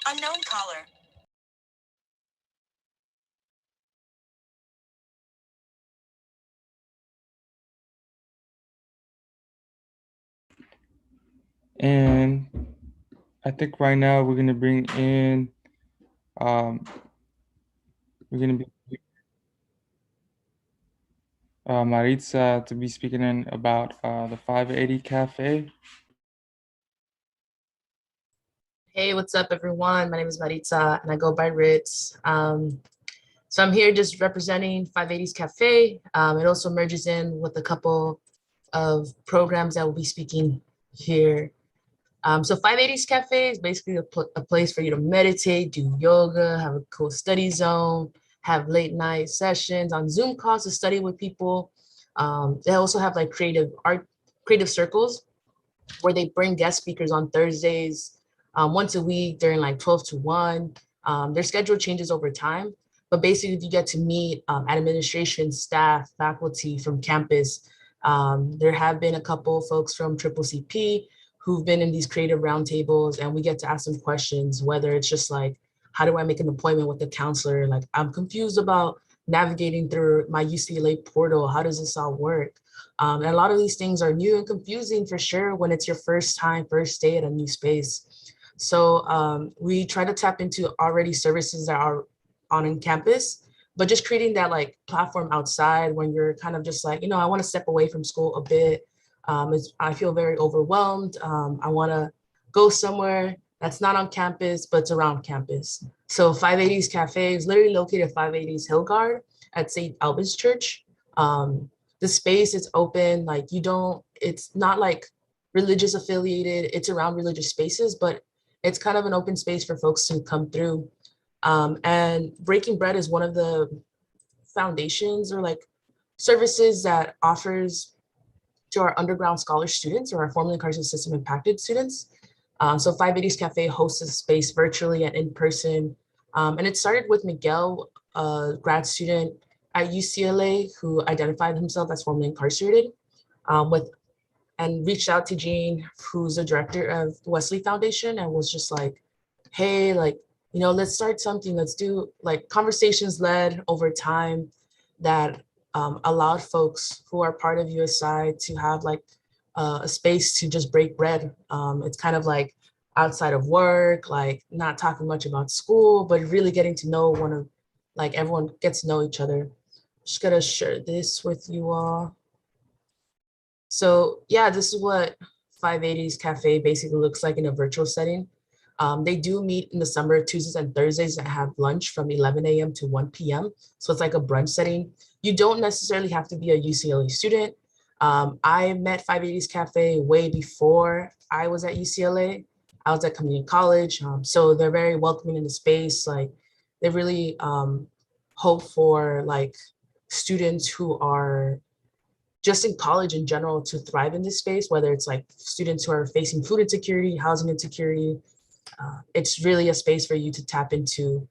Unknown caller. And I think right now we're gonna bring in um, we're gonna be Maritza to be speaking in about the 580 Cafe. Hey, what's up, everyone? My name is Maritza, and I go by Ritz. So I'm here just representing 580's Cafe. It also merges in with a couple of programs that will be speaking here. So 580's Cafe is basically a place for you to meditate, do yoga, have a cool study zone, have late night sessions on Zoom calls to study with people. They also have like creative circles where they bring guest speakers on Thursdays, once a week during like 12 to 1. Their schedule changes over time, but basically you get to meet administration, staff, faculty from campus. There have been a couple folks from CCCP who've been in these creative roundtables, and we get to ask them questions, whether it's just like, how do I make an appointment with the counselor? Like, I'm confused about navigating through my UCLA portal. How does this all work? And a lot of these things are new and confusing for sure when it's your first time, first day at a new space. So we try to tap into already services that are on campus, but just creating that like platform outside when you're kind of just like, I want to step away from school a bit. I feel very overwhelmed. I want to go somewhere that's not on campus, but it's around campus. So 580's Cafe is literally located at 580's Hillgard at St. Albans Church. The space is open, like it's not like religious affiliated, it's around religious spaces, but it's kind of an open space for folks to come through. And Breaking Bread is one of the foundations or like services that offers to our underground scholar students or our formerly incarcerated system impacted students. So 580's Cafe hosts a space virtually and in person. And it started with Miguel, a grad student at UCLA who identified himself as formerly incarcerated, with and reached out to Jean, who's the director of the Wesley Foundation, and was just like, hey, like, let's start something. Let's do like conversations led over time that allowed folks who are part of USI to have like a space to just break bread. It's kind of like outside of work, like not talking much about school, but really getting to know like everyone gets to know each other. Just gonna share this with you all. So yeah, this is what 580's Cafe basically looks like in a virtual setting. They do meet in the summer, Tuesdays and Thursdays, and have lunch from 11 a.m. to 1 p.m. So it's like a brunch setting. You don't necessarily have to be a UCLA student. I met 580's Cafe way before I was at UCLA. I was at community college. So they're very welcoming in the space. Like they really hope for like students who are just in college in general to thrive in this space, whether it's like students who are facing food insecurity, housing insecurity. It's really a space for you to tap into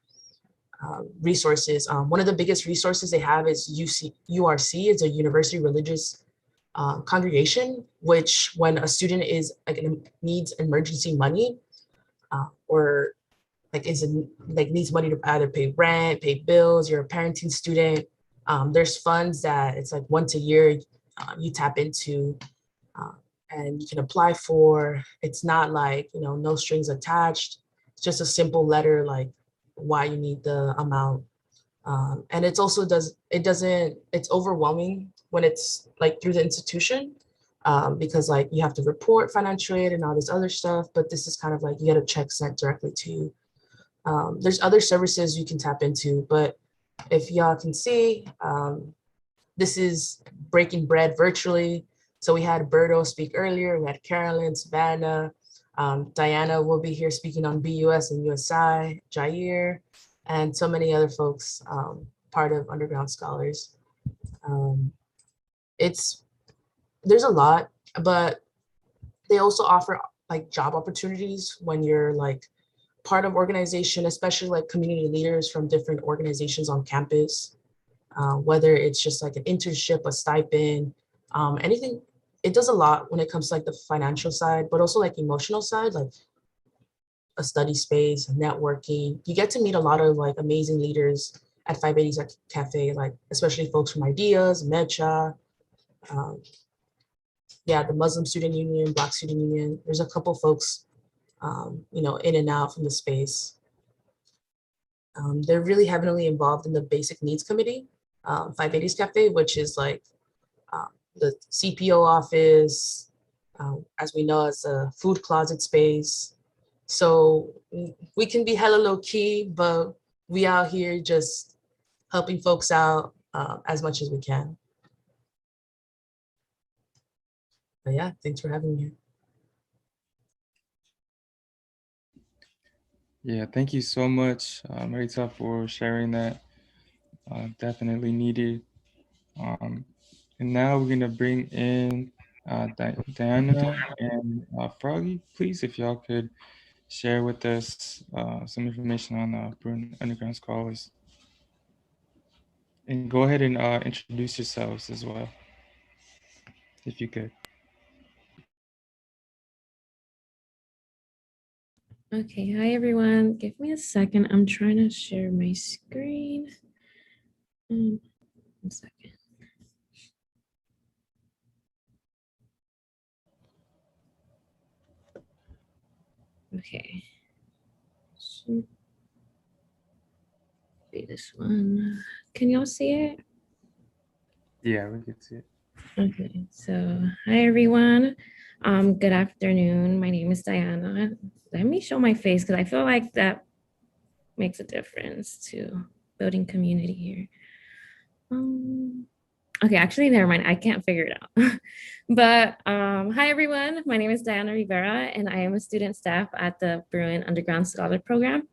resources. One of the biggest resources they have is URC, it's a University Religious Congregation, which when a student is like needs emergency money, or like needs money to either pay rent, pay bills, you're a parenting student, there's funds that it's like once a year you tap into, uh, and you can apply for. It's not like, no strings attached. It's just a simple letter like why you need the amount. And it's also it's overwhelming when it's like through the institution, because like you have to report financial aid and all this other stuff, but this is kind of like you get a check sent directly to you. There's other services you can tap into, but if y'all can see, this is Breaking Bread virtually. So we had Berto speak earlier, we had Carolyn, Savannah, Diana will be here speaking on BUS and USI, Jair, and so many other folks, part of Underground Scholars. Um, it's There's a lot, but they also offer like job opportunities when you're like part of organization, especially like community leaders from different organizations on campus, whether it's just like an internship, a stipend, anything. It does a lot when it comes to like the financial side, but also like emotional side. Like a study space, networking. You get to meet a lot of like amazing leaders at 580's Cafe, like especially folks from Ideas, Mecha, um, yeah, the Muslim Student Union, Black Student Union. There's a couple folks, in and out from the space. They're really heavily involved in the Basic Needs Committee, 580's Cafe, which is like the CPO office, as we know, as a food closet space. So we can be hella low key, but we out here just helping folks out as much as we can. But yeah, thanks for having me. Yeah, thank you so much, Marita, for sharing that. Definitely needed. Um, and now we're gonna bring in Diana and Froggy. Please, if y'all could share with us some information on Bruin Underground Scholars, and go ahead and introduce yourselves as well, if you could. Okay, hi everyone. Give me a second. I'm trying to share my screen. 1 second. Okay. Should be this one. Can y'all see it? Yeah, we could see it. Okay, so hi everyone. Good afternoon. My name is Diana. Let me show my face because I feel like that makes a difference to building community here. Okay, actually, never mind. I can't figure it out. But hi, everyone. My name is Diana Rivera, and I am a student staff at the Bruin Underground Scholar Program.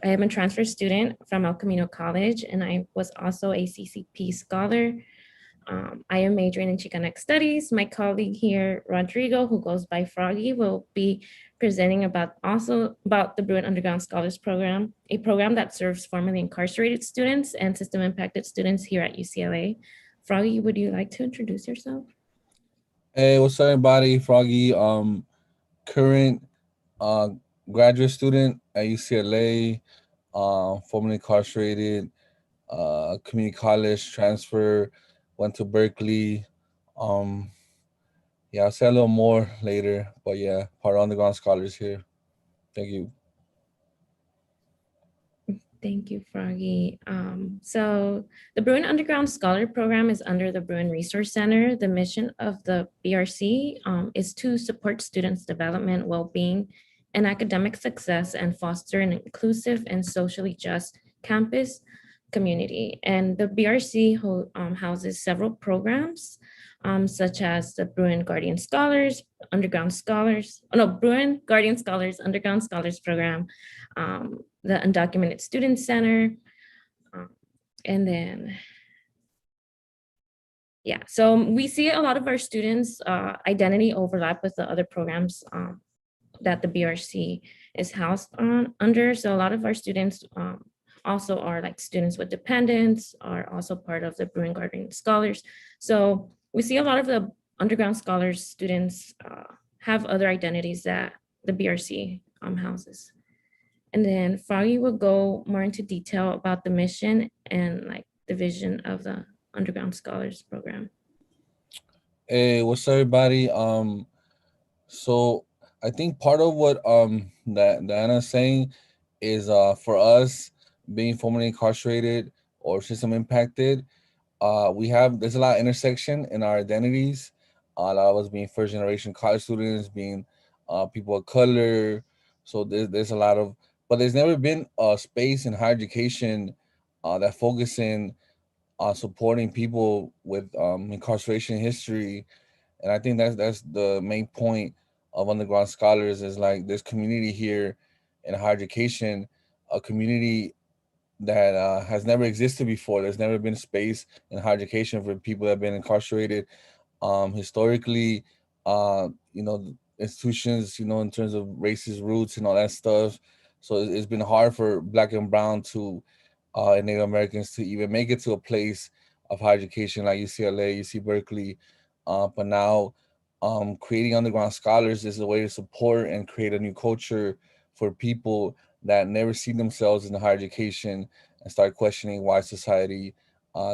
I am a transfer student from El Camino College, and I was also a CCP scholar. I am majoring in Chicanic Studies. My colleague here, Rodrigo, who goes by Froggy, will be presenting about the Bruin Underground Scholars Program, a program that serves formerly incarcerated students and system impacted students here at UCLA. Froggy, would you like to introduce yourself? Hey, what's up, everybody? Froggy, current graduate student at UCLA, formerly incarcerated, community college transfer, went to Berkeley. Yeah, I'll say a little more later, but yeah, part of underground scholars here. Thank you. Thank you, Froggy. So the Bruin Underground Scholar Program is under the Bruin Resource Center. The mission of the BRC is to support students' development, well-being, and academic success and foster an inclusive and socially just campus community. And the BRC houses several programs, such as the Bruin Guardian Scholars, Bruin Guardian Scholars, Underground Scholars Program, the Undocumented Student Center, and then, yeah, so we see a lot of our students' identity overlap with the other programs that the BRC is housed under. So a lot of our students also are like students with dependents, are also part of the Bruin Guardian Scholars. So we see a lot of the underground scholars students have other identities that the BRC houses. And then Froggy will go more into detail about the mission and like the vision of the Underground Scholars Program. Hey, what's up, everybody? So I think part of what that Diana's saying is for us being formerly incarcerated or system impacted, there's a lot of intersection in our identities. A lot of us being first generation college students, being people of color. So there's a lot of, but there's never been a space in higher education that focusing on supporting people with incarceration history. And I think that's the main point of underground scholars is like this community here in higher education, a community that has never existed before. There's never been space in higher education for people that have been incarcerated. Historically, institutions, in terms of racist roots and all that stuff. So it's been hard for Black and Brown to and Native Americans to even make it to a place of higher education like UCLA, UC Berkeley. But now, creating underground scholars is a way to support and create a new culture for people that never see themselves in higher education and start questioning why society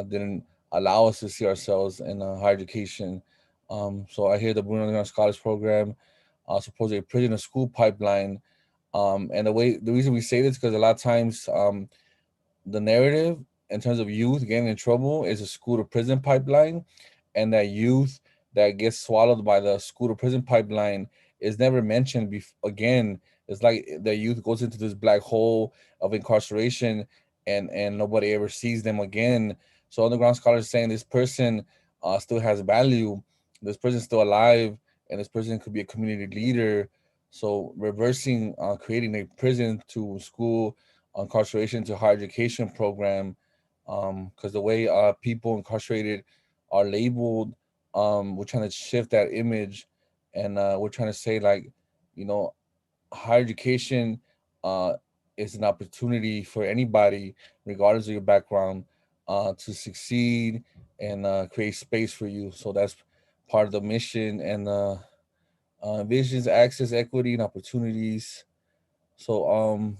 didn't allow us to see ourselves in higher education. So I hear the Bruno Underground Scholars Program supports a prison to school pipeline. And the reason we say this because a lot of times the narrative in terms of youth getting in trouble is a school to prison pipeline, and that youth that gets swallowed by the school to prison pipeline is never mentioned. Again, it's like the youth goes into this black hole of incarceration, and nobody ever sees them again. So underground scholars saying this person still has value, this person's still alive, and this person could be a community leader. So reversing, creating a prison to school incarceration to higher education program, because the way people incarcerated are labeled, we're trying to shift that image, and we're trying to say, like, you know, higher education uh, is an opportunity for anybody, regardless of your background, to succeed and create space for you. So that's part of the mission, and visions, access, equity, and opportunities. So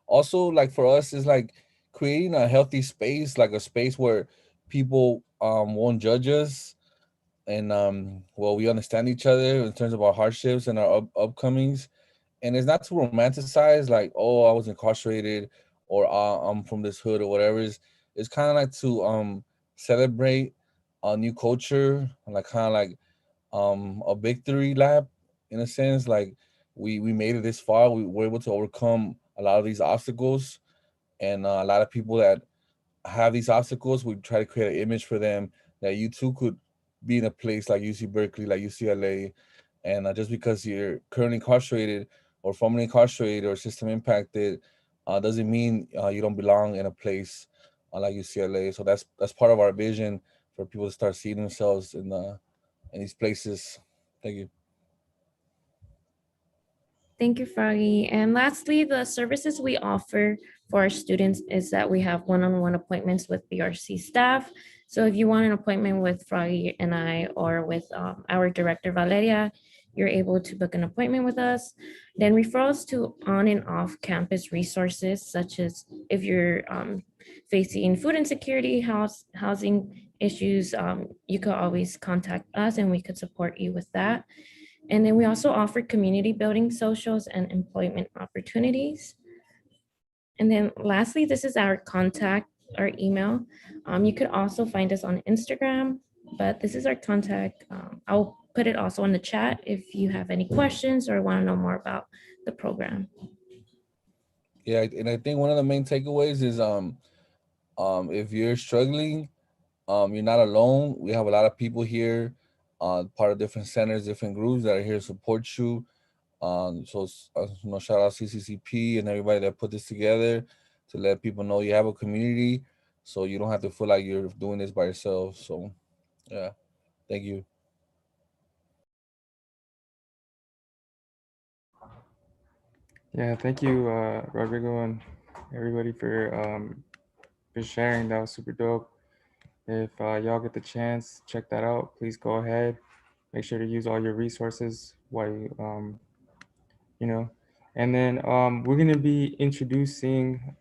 also, like, for us is like creating a healthy space, like a space where people won't judge us, and well, we understand each other in terms of our hardships and our upcomings. And it's not to romanticize, like, oh, I was incarcerated, or I'm from this hood, or whatever. It's kind of like to celebrate a new culture, like kind of like a victory lap, in a sense. Like, we made it this far, we were able to overcome a lot of these obstacles, and a lot of people that have these obstacles, we try to create an image for them that you too could be in a place like UC Berkeley, like UCLA. And just because you're currently incarcerated or formerly incarcerated or system impacted, doesn't mean you don't belong in a place like UCLA. So that's part of our vision, for people to start seeing themselves in these places. Thank you. Thank you, Froggy. And lastly, the services we offer for our students is that we have one-on-one appointments with BRC staff. So if you want an appointment with Froggy and I, or with our director, Valeria, you're able to book an appointment with us. Then referrals to on and off campus resources, such as if you're facing food insecurity, housing issues, you could always contact us and we could support you with that. And then we also offer community building socials and employment opportunities. And then lastly, this is our contact, our email. You could also find us on Instagram, but this is our contact. I'll put it also in the chat if you have any questions or want to know more about the program. Yeah, and I think one of the main takeaways is if you're struggling, you're not alone. We have a lot of people here, part of different centers, different groups that are here to support you. Shout out CCCP and everybody that put this together to let people know you have a community, so you don't have to feel like you're doing this by yourself. So, yeah, thank you. Yeah, thank you, Rodrigo, and everybody for sharing. That was super dope. If y'all get the chance, check that out. Please go ahead. Make sure to use all your resources while you know. And then we're gonna be introducing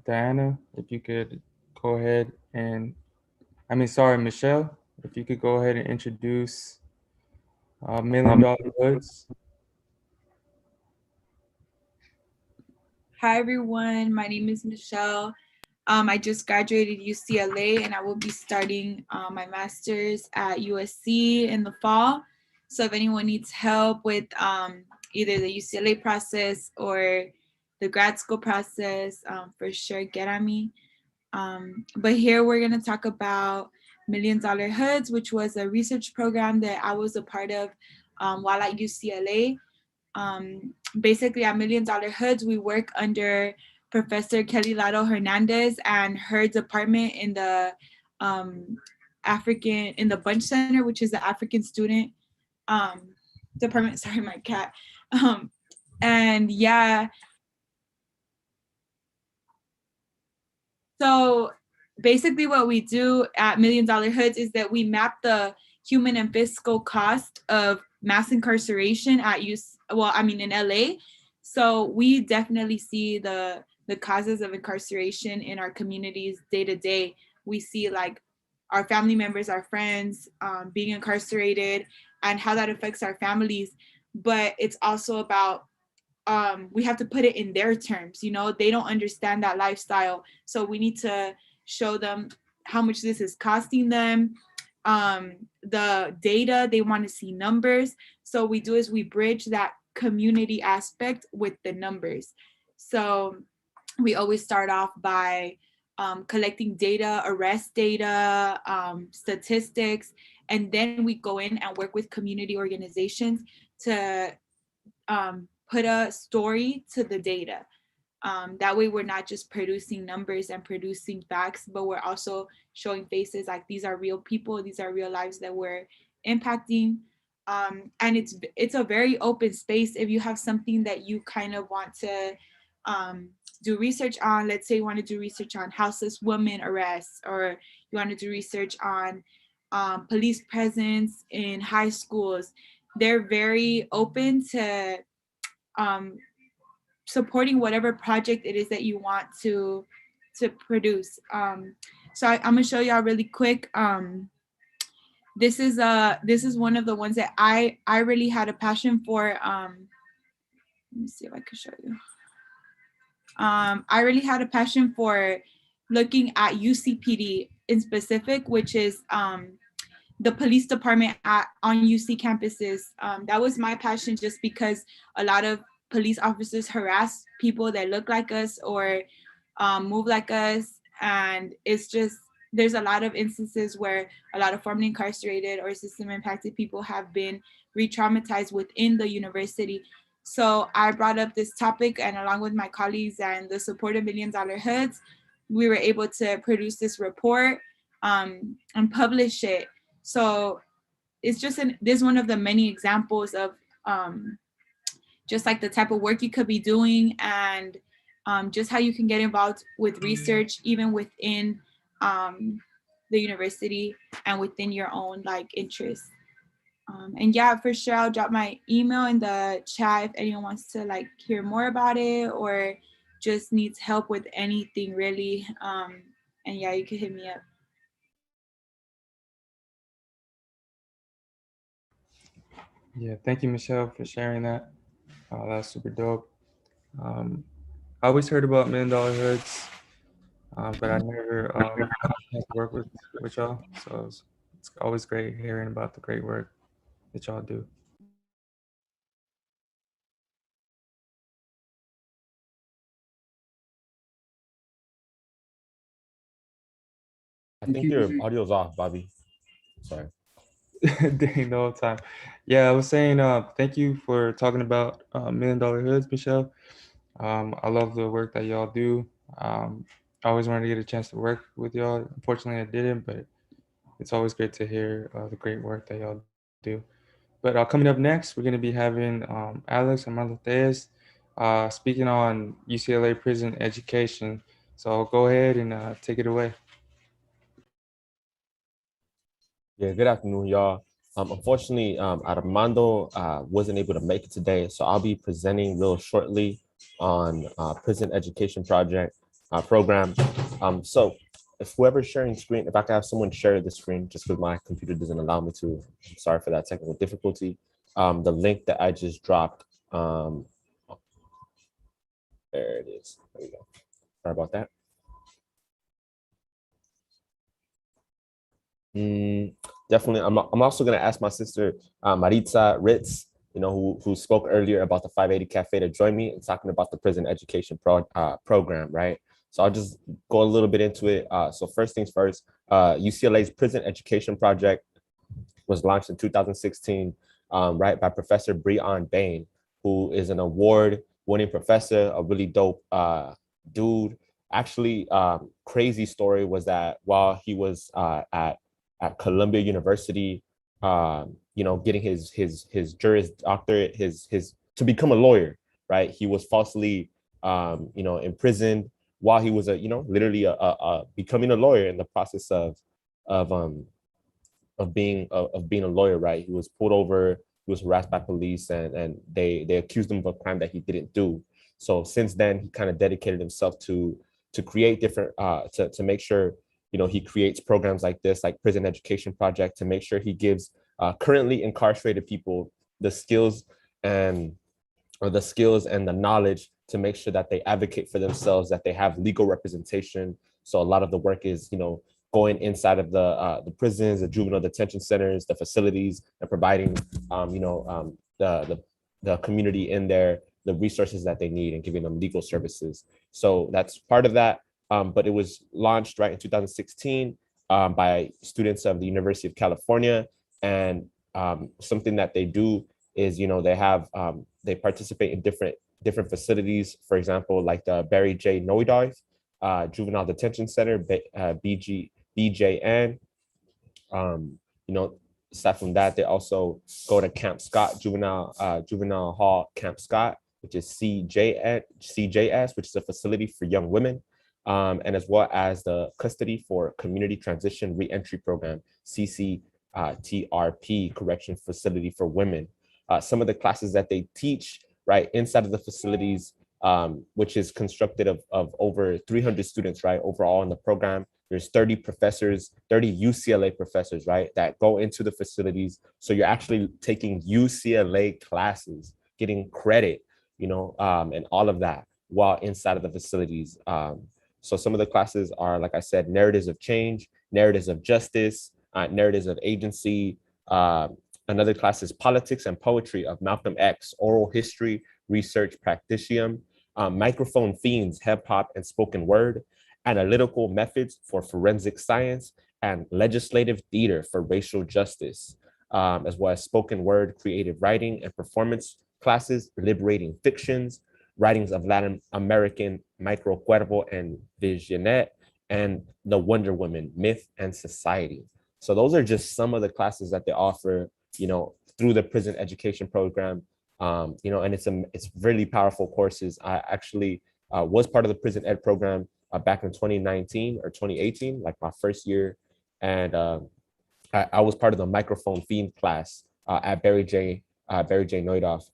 Diana. If you could go ahead and, Michelle. If you could go ahead and introduce Million Dollar Goods. Hi everyone, my name is Michelle. I just graduated UCLA and I will be starting my master's at USC in the fall. So if anyone needs help with either the UCLA process or the grad school process, for sure get at me. But here we're gonna talk about Million Dollar Hoods, which was a research program that I was a part of while at UCLA. Basically at Million Dollar Hoods, we work under Professor Kelly Lado Hernandez and her department in the in the Bunch Center, which is the African student department. Sorry, my cat. And yeah, so basically what we do at Million Dollar Hoods is that we map the human and fiscal cost of mass incarceration in LA. So we definitely see the causes of incarceration in our communities day to day. We see like our family members, our friends being incarcerated and how that affects our families. But it's also about we have to put it in their terms. They don't understand that lifestyle. So we need to show them how much this is costing them, the data, they want to see numbers. So we do is we bridge that community aspect with the numbers. So we always start off by collecting data, arrest data, statistics, and then we go in and work with community organizations to put a story to the data. That way we're not just producing numbers and producing facts, but we're also showing faces, like these are real people, these are real lives that we're impacting. And it's a very open space. If you have something that you kind of want to do research on, let's say you want to do research on houseless women arrests, or you want to do research on police presence in high schools, they're very open to supporting whatever project it is that you want to produce. So I'm gonna show y'all really quick. This is one of the ones that I really had a passion for. Let me see if I can show you. I really had a passion for looking at UCPD in specific, which is the police department on UC campuses. That was my passion, just because a lot of police officers harass people that look like us or move like us. And it's just, there's a lot of instances where a lot of formerly incarcerated or system impacted people have been re-traumatized within the university. So I brought up this topic, and along with my colleagues and the support of $1 Million Hoods, we were able to produce this report and publish it. So it's just this one of the many examples of just like the type of work you could be doing, and just how you can get involved with research, even within the university and within your own like interests. And yeah, for sure, I'll drop my email in the chat if anyone wants to like hear more about it or just needs help with anything really. And yeah, you can hit me up. Yeah, thank you, Michelle, for sharing that. That's super dope. I always heard about $1 Million Hoods, but I never got a chance to work with y'all. So it's always great hearing about the great work that y'all do. I think your audio's off, Bobby. Sorry. Dang, the whole time. Yeah, I was saying thank you for talking about $1 Million Hoods, Michelle. I love the work that y'all do. I always wanted to get a chance to work with y'all. Unfortunately, I didn't, but it's always great to hear the great work that y'all do. But coming up next, we're going to be having Alex Armando speaking on UCLA prison education. So go ahead and take it away. Yeah, good afternoon, y'all. Unfortunately, Armando wasn't able to make it today, so I'll be presenting real shortly on prison education program. So if whoever's sharing screen, if I could have someone share the screen, just because my computer doesn't allow me to, I'm sorry for that technical difficulty. The link that I just dropped, there it is. There we go. Sorry about that. Definitely. I'm also going to ask my sister, Maritza Ritz, who spoke earlier about the 580 Cafe, to join me in talking about the prison education program, right? So I'll just go a little bit into it. So first things first, UCLA's prison education project was launched in 2016, right, by Professor Breon Bain, who is an award-winning professor, a really dope dude. Actually, crazy story was that while he was at Columbia University, getting his Juris Doctorate, his to become a lawyer, right? He was falsely, imprisoned while he was literally becoming a lawyer in the process of being a lawyer, right? He was pulled over he was harassed by police, and they accused him of a crime that he didn't do. So since then, he kind of dedicated himself to create different, to make sure, you know, he creates programs like this, like Prison Education Project, to make sure he gives currently incarcerated people the skills and the knowledge to make sure that they advocate for themselves, that they have legal representation. So a lot of the work is, you know, going inside of the prisons, the juvenile detention centers, the facilities, and providing, the community in there the resources that they need and giving them legal services. So that's part of that. But it was launched right in 2016 by students of the University of California. And something that they do is, you know, they participate in different facilities. For example, like the Barry J. Noydorf Juvenile Detention Center, BJN. You know, aside from that, they also go to Camp Scott, Juvenile Hall Camp Scott, which is CJS, which is a facility for young women, and as well as the Custody for Community Transition Reentry Program, CCTRP, Correction Facility for Women. Some of the classes that they teach right inside of the facilities, which is constructed of over 300 students, right, overall in the program. There's 30 professors, 30 UCLA professors, right, that go into the facilities. So you're actually taking UCLA classes, getting credit, you know, and all of that while inside of the facilities. So some of the classes are, like I said, narratives of change, narratives of justice, narratives of agency. Another class is politics and poetry of Malcolm X, oral history, research practitioner, microphone fiends, hip hop and spoken word, analytical methods for forensic science, and legislative theater for racial justice, as well as spoken word, creative writing and performance classes, liberating fictions, writings of Latin American Micro Cuervo and Visionette, and the Wonder Woman, Myth and Society. So those are just some of the classes that they offer, you know, through the prison education program. You know, and it's really powerful courses. I actually was part of the prison ed program back in 2019 or 2018, like my first year. And I was part of the microphone fiend class at Barry J. Noydorf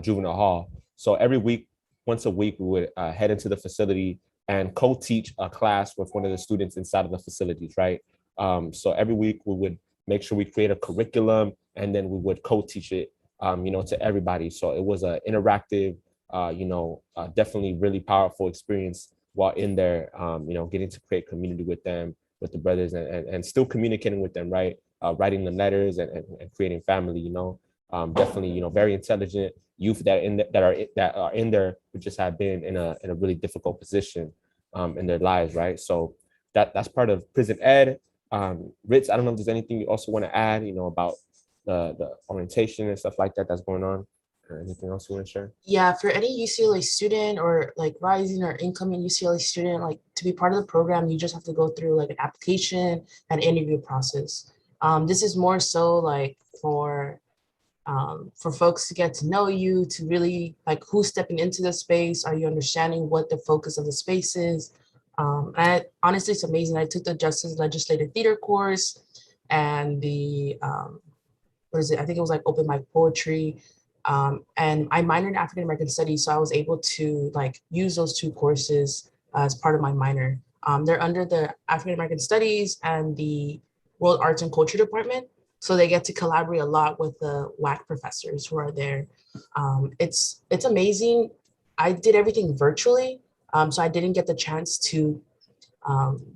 Juvenile Hall. So every week, once a week, we would head into the facility and co-teach a class with one of the students inside of the facilities, right? So every week we would make sure we create a curriculum, and then we would co-teach it, you know, to everybody. So it was an interactive, you know, definitely really powerful experience while in there, you know, getting to create community with them, with the brothers, and still communicating with them, right? Writing the letters and creating family, you know. Definitely, you know, very intelligent youth that are in there who just have been in a really difficult position in their lives, right? So that's part of prison ed. Ritz, I don't know if there's anything you also want to add, you know, about the orientation and stuff like that that's going on, or anything else you want to share? Yeah, for any UCLA student or like rising or incoming UCLA student, like to be part of the program, you just have to go through like an application and interview process. This is more so like for folks to get to know you, to really like who's stepping into the space. Are you understanding what the focus of the space is? And honestly, it's amazing. I took the Justice Legislative Theater course and the, what is it? I think it was like open mic poetry. And I minored in African American Studies, so I was able to like use those two courses as part of my minor. They're under the African American Studies and the World Arts and Culture Department, so they get to collaborate a lot with the WAC professors who are there. It's amazing. I did everything virtually, so I didn't get the chance to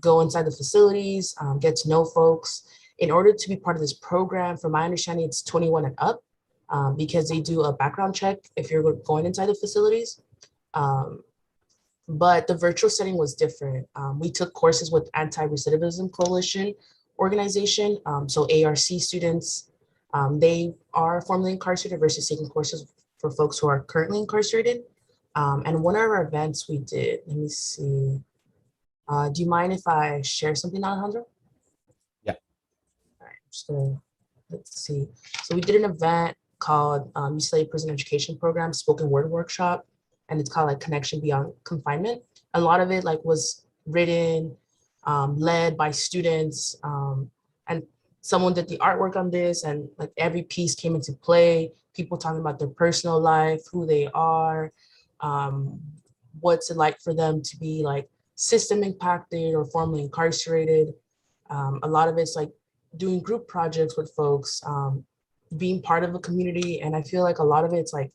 go inside the facilities, get to know folks. In order to be part of this program, from my understanding, it's 21 and up. Because they do a background check if you're going inside the facilities. But the virtual setting was different. We took courses with Anti-Recidivism Coalition organization, so ARC students. They are formerly incarcerated versus taking courses for folks who are currently incarcerated. And one of our events we did, let me see. Do you mind if I share something, Alejandro? Yeah. All right, just gonna, let's see. So we did an event called UCLA Prison Education Program Spoken Word Workshop, and it's called like Connection Beyond Confinement. A lot of it like was written, led by students, and someone did the artwork on this, and like every piece came into play, people talking about their personal life, who they are, what's it like for them to be like system impacted or formerly incarcerated. A lot of it's like doing group projects with folks, being part of a community. And I feel like a lot of it's like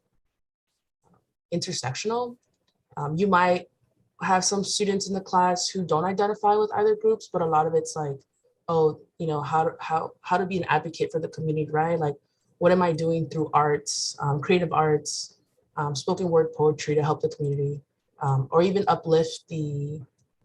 intersectional. You might have some students in the class who don't identify with either groups, but a lot of it's like, oh, you know, how to be an advocate for the community, right? Like, what am I doing through arts, creative arts, spoken word poetry to help the community, or even uplift the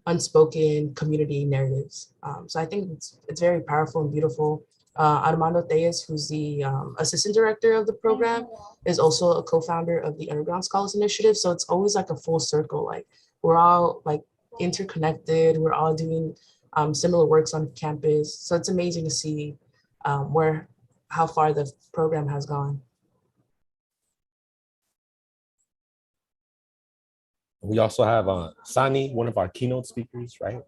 unspoken community narratives. So I think it's very powerful and beautiful. Armando Tellez, who's the assistant director of the program, is also a co-founder of the Underground Scholars Initiative. So it's always like a full circle. Like, we're all like interconnected. We're all doing similar works on campus. So it's amazing to see how far the program has gone. We also have Sani, one of our keynote speakers, right?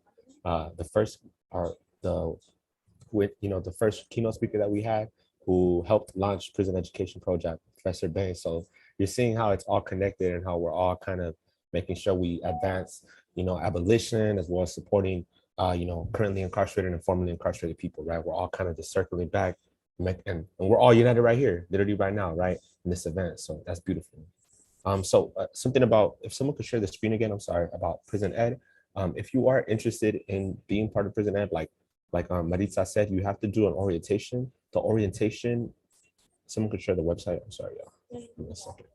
The first keynote speaker that we had, who helped launch Prison Education Project, Professor Bay. So you're seeing how it's all connected and how we're all kind of making sure we advance, abolition, as well as supporting, currently incarcerated and formerly incarcerated people, right? We're all kind of just circling back, and we're all united right here, literally right now, right, in this event. So that's beautiful. Something about, if someone could share the screen again, I'm sorry, about prison ed. If you are interested in being part of prison ed, like Maritza said, you have to do an orientation. The orientation, someone could share the website. I'm sorry, y'all. Give me a second.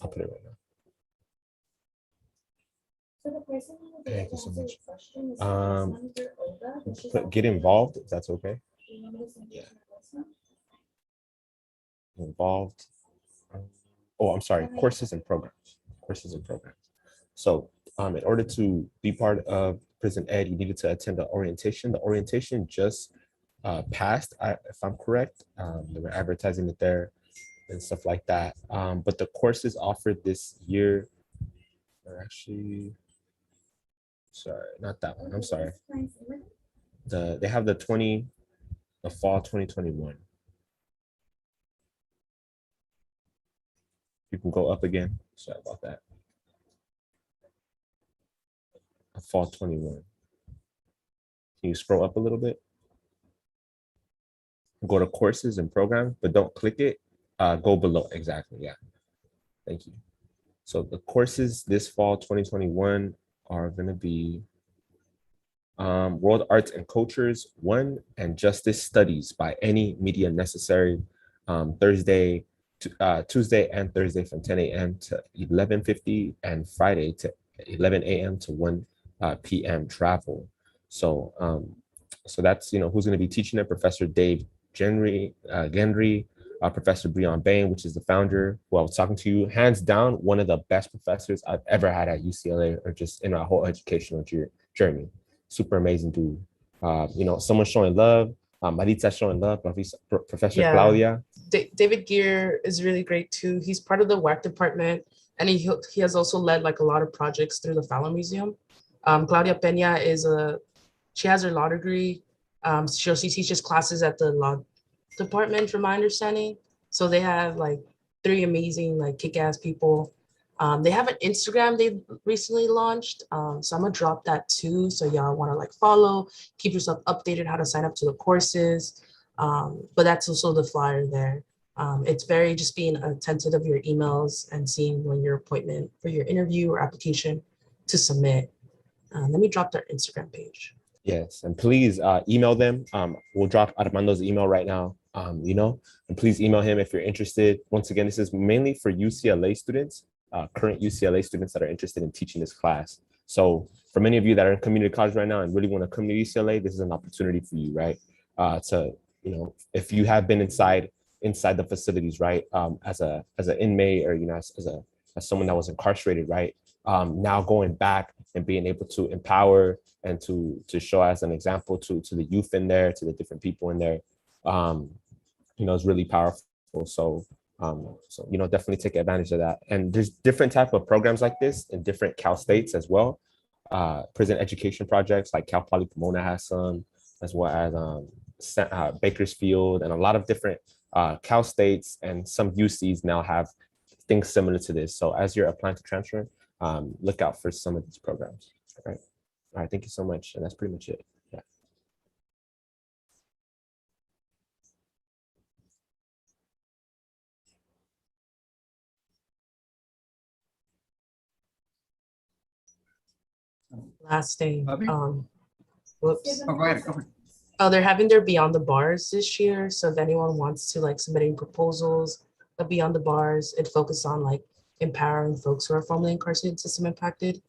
I'll put it right now. Thank you so much. Get involved, if that's okay. Yeah. Involved. Oh, I'm sorry, courses and programs. So in order to be part of prison ed, you needed to attend the orientation. The orientation just passed, if I'm correct. They were advertising it there and stuff like that. But the courses offered this year are actually, sorry, not that one, I'm sorry. They have the fall 2021. You can go up again. Sorry about that. Fall 21. Can you scroll up a little bit? Go to courses and programs, but don't click it. Go below. Exactly. Yeah. Thank you. So the courses this fall 2021 are going to be World Arts and Cultures 1 and Justice Studies by Any Media Necessary, Tuesday and Thursday from 10 a.m. to 11:50 and Friday to 11 a.m. to 1 p.m. travel. So that's, who's going to be teaching it. Professor Dave Gendry, Professor Breon Bain, which is the founder who I was talking to you, hands down, one of the best professors I've ever had at UCLA or just in our whole educational journey. Super amazing dude. Someone showing love. Maritza showing love, Professor Claudia. David Gear is really great too. He's part of the WAC department, and he has also led like a lot of projects through the Fallon Museum. Claudia Pena she has her law degree. She teaches classes at the law department, from my understanding. So they have like 3 amazing, like kick-ass people. They have an Instagram they recently launched. So I'm gonna drop that too. So y'all wanna like follow, keep yourself updated how to sign up to the courses. But that's also the flyer there. It's very just being attentive of your emails and seeing when your appointment for your interview or application to submit. Let me drop their Instagram page. Yes, and please email them. We'll drop Armando's email right now, and please email him if you're interested. Once again, this is mainly for UCLA students, current UCLA students that are interested in teaching this class. So for many of you that are in community college right now and really want to come to UCLA, this is an opportunity for you, right? If you have been inside the facilities, right, as an inmate or as someone that was incarcerated, right, now going back and being able to empower and to show as an example to the youth in there, to the different people in there, is really powerful. So definitely take advantage of that. And there's different type of programs like this in different Cal states as well. Prison education projects like Cal Poly Pomona has some, as well as Bakersfield, and a lot of different Cal States and some UCs now have things similar to this. So as you're applying to transfer, look out for some of these programs. All right. All right. Thank you so much. And that's pretty much it. Yeah. Last thing. Bobby? Whoops. Oh, go ahead. Go ahead. Oh, they're having their Beyond the Bars this year. So if anyone wants to like submitting proposals of Beyond the Bars, it focuses on like empowering folks who are formerly incarcerated, system impacted.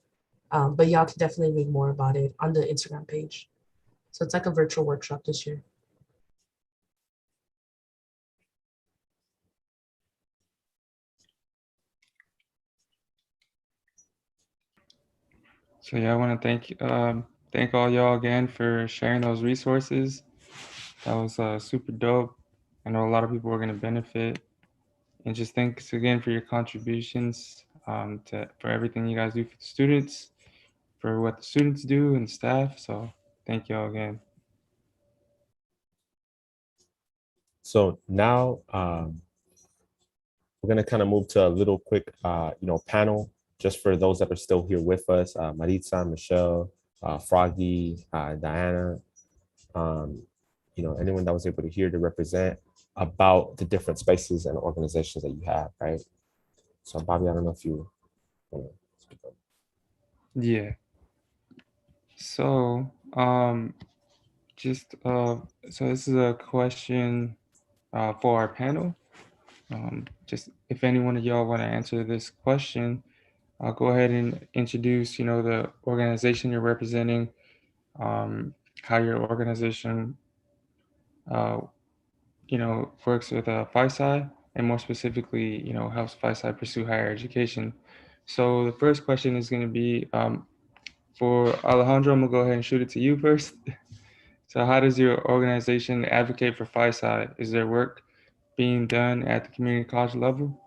But y'all can definitely read more about it on the Instagram page. So it's like a virtual workshop this year. So yeah, I want to thank all y'all again for sharing those resources. That was super dope. I know a lot of people are going to benefit. And just thanks again for your contributions, for everything you guys do for the students, for what the students do and staff. So thank y'all again. So now we're going to kind of move to a little quick, panel just for those that are still here with us. Maritza, Michelle, Froggy, Diana, anyone that was able to hear to represent about the different spaces and organizations that you have, right? So Bobby, I don't know if you want to speak up. Yeah. So so this is a question for our panel. Just if any one of y'all want to answer this question, I'll go ahead and introduce, the organization you're representing, how your organization, works with FISI, and more specifically, helps FISI pursue higher education. So the first question is going to be for Alejandro. I'm gonna go ahead and shoot it to you first. So how does your organization advocate for FISI? Is there work being done at the community college level?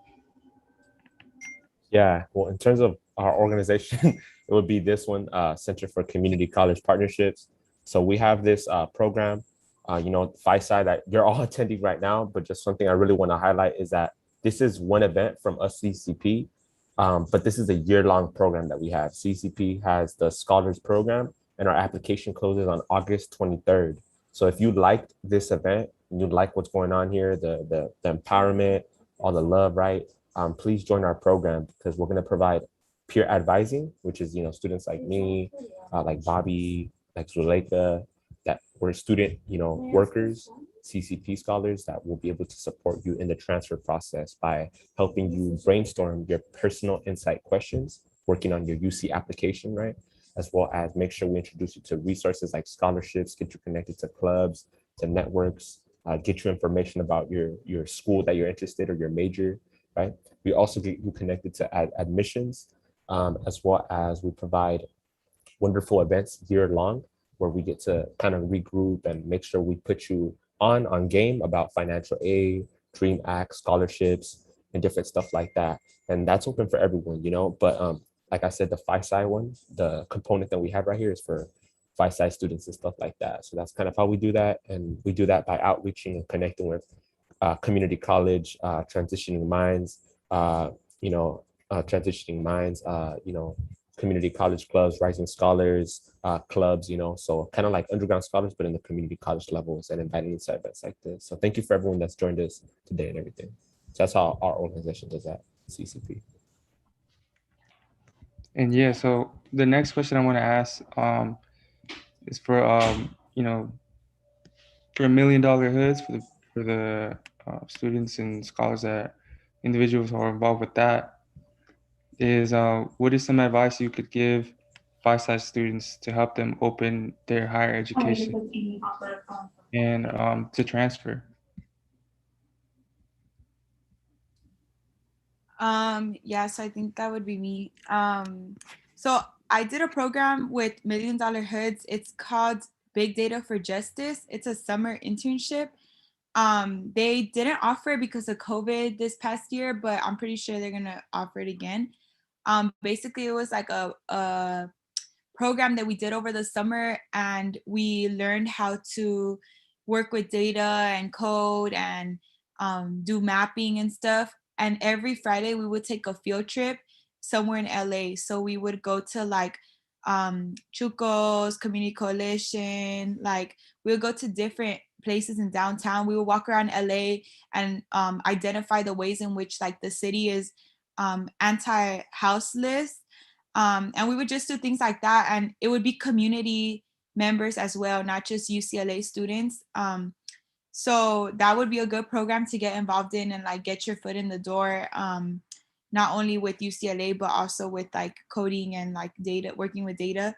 Yeah, well, in terms of our organization, it would be this one, Center for Community College Partnerships. So we have this program, FISI, that you're all attending right now, but just something I really want to highlight is that this is one event from us, CCP, but this is a year-long program that we have. CCP has the Scholars Program, and our application closes on August 23rd. So if you liked this event, and you like what's going on here, the empowerment, all the love, right? Please join our program because we're going to provide peer advising, which is, students like me, like Bobby, like Zuleika, that we're student, workers, CCP scholars that will be able to support you in the transfer process by helping you brainstorm your personal insight questions, working on your UC application, right? As well as make sure we introduce you to resources like scholarships, get you connected to clubs, to networks, get you information about your school that you're interested or your major, right? We also get you connected to admissions, as well as we provide wonderful events year long where we get to kind of regroup and make sure we put you on game about financial aid, DREAM Act, scholarships, and different stuff like that. And that's open for everyone, but like I said, the FISI one, the component that we have right here is for FISI students and stuff like that. So that's kind of how we do that. And we do that by outreaching and connecting with community college, transitioning minds, community college clubs, rising scholars, clubs, so kind of like underground scholars, but in the community college levels and inviting to events like this. So thank you for everyone that's joined us today and everything. So that's how our organization does that, CCP. And yeah, so the next question I want to ask is for for $1 million hoods, for the students and scholars, that individuals who are involved with that, is what is some advice you could give FISI students to help them open their higher education and to transfer? Yes, I think that would be me. So I did a program with $1 Million Hoods. It's called Big Data for Justice. It's a summer internship. They didn't offer it because of COVID this past year, but I'm pretty sure they're gonna offer it again. Basically, it was like a program that we did over the summer, and we learned how to work with data and code and do mapping and stuff. And every Friday we would take a field trip somewhere in LA. So we would go to like Chuco's Community Coalition. Like we would go to different places in downtown. We would walk around LA and identify the ways in which like the city is anti-houseless. And we would just do things like that. And it would be community members as well, not just UCLA students. So that would be a good program to get involved in and like get your foot in the door, not only with UCLA, but also with like coding and like data, working with data.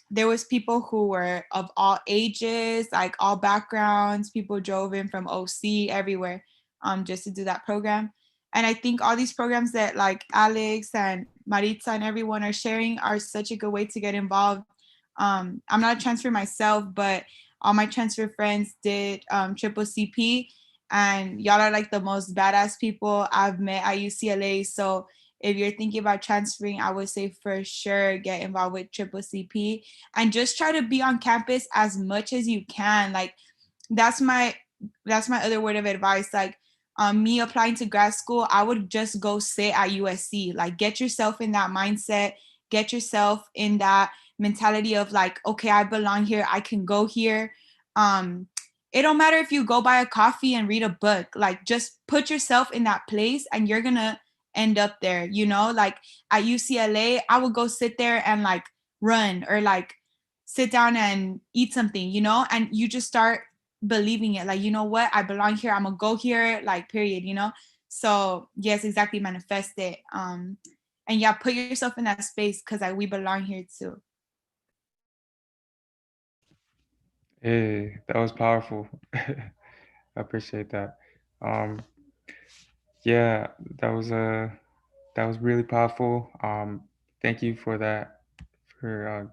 There was people who were of all ages, like all backgrounds. People drove in from OC everywhere just to do that program. And I think all these programs that like Alex and Maritza and everyone are sharing are such a good way to get involved. I'm not a transfer myself, but all my transfer friends did triple CP, and y'all are like the most badass people I've met at UCLA. So if you're thinking about transferring, I would say for sure get involved with triple CP and just try to be on campus as much as you can. Like that's my other word of advice. Like me applying to grad school, I would just go sit at USC. Like get yourself in that mindset, get yourself in that mentality of like, okay, I belong here, I can go here. It don't matter if you go buy a coffee and read a book, like just put yourself in that place and you're gonna end up there, you know. Like at UCLA, I would go sit there and like run or like sit down and eat something, you know, and you just start believing it, like, you know what, I belong here, I'm gonna go here, like period, you know. So yes, exactly, manifest it. And yeah, put yourself in that space because we belong here too. Hey, that was powerful. I appreciate that. Yeah, that was really powerful. Thank you for that, for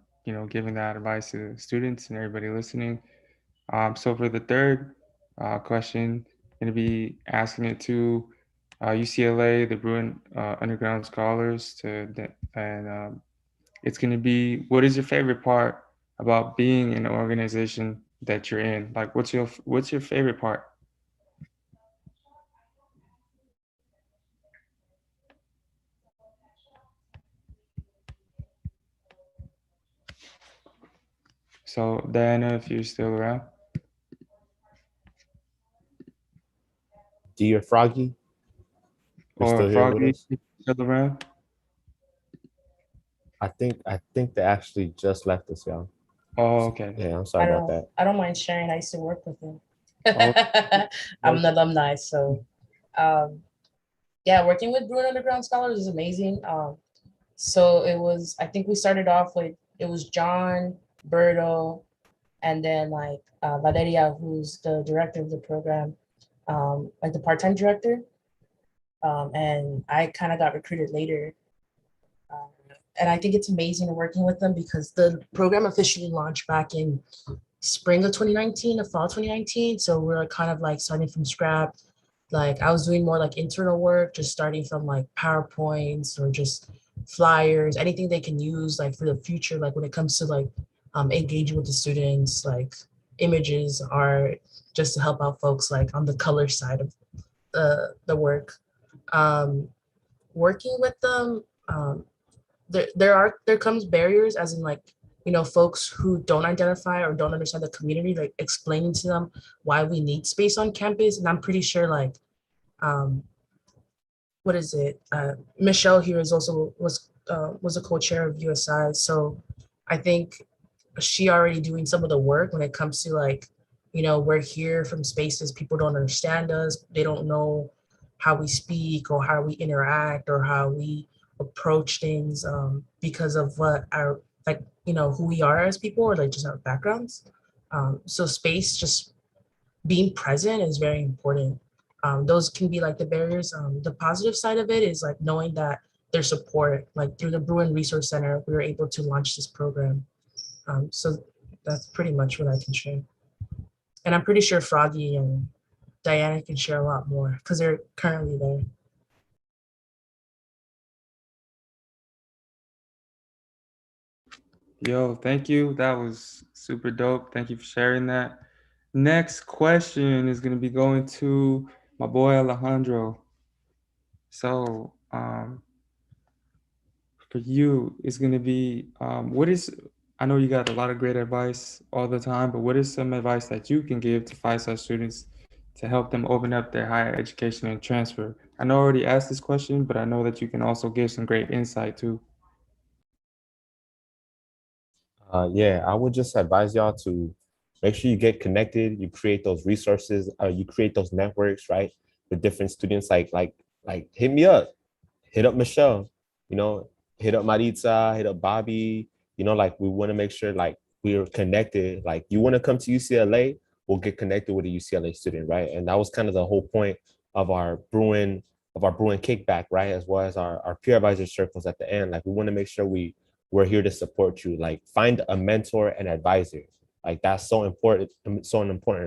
giving that advice to the students and everybody listening. So for the third question, I'm going to be asking it to UCLA, the Bruin Underground Scholars, and it's going to be, what is your favorite part about being in an organization that you're in? Like, what's your favorite part? So Diana, if you're still around. Do your Froggy? You're Or still here with Froggy, us? still around? I think they actually just left us, y'all. Oh, okay. Yeah, I'm sorry about that. I don't mind sharing. I used to work with him. Oh. I'm an alumni, so yeah, working with Bruin Underground Scholars is amazing. So it was, I think we started off with, it was John, Berto, and then like Valeria, who's the director of the program, like the part-time director. And I kind of got recruited later. And I think it's amazing working with them because the program officially launched back in spring of 2019, or fall 2019. So we're kind of like starting from scratch. Like I was doing more like internal work, just starting from like PowerPoints or just flyers, anything they can use like for the future, like when it comes to like engaging with the students, like images, art, just to help out folks like on the color side of the work. Working with them, there comes barriers, as in like, you know, folks who don't identify or don't understand the community, like explaining to them why we need space on campus. And I'm pretty sure like what is it, Michelle here is also was a co-chair of USI, so I think she already doing some of the work when it comes to like, you know, we're here from spaces, people don't understand us, they don't know how we speak or how we interact or how we approach things, because of what our, like, you know, who we are as people or like just our backgrounds. So space, just being present is very important. Those can be like the barriers. The positive side of it is like knowing that there's support, like through the Bruin Resource Center, we were able to launch this program. So that's pretty much what I can share. And I'm pretty sure Froggy and Diana can share a lot more because they're currently there. Yo, thank you. That was super dope. Thank you for sharing that. Next question is going to be going to my boy Alejandro. So, for you, it's going to be what is, I know you got a lot of great advice all the time, but what is some advice that you can give to FISI students to help them open up their higher education and transfer? I know I already asked this question, but I know that you can also give some great insight too. Yeah, I would just advise y'all to make sure you get connected. You create those resources. You create those networks, right, with different students. Like hit me up, hit up Michelle. You know, hit up Maritza, hit up Bobby. You know, like we want to make sure like we're connected. Like you want to come to UCLA, we'll get connected with a UCLA student, right? And that was kind of the whole point of our Bruin kickback, right? As well as our peer advisor circles at the end. Like we want to make sure we're here to support you. Like find a mentor and advisor. Like that's so important,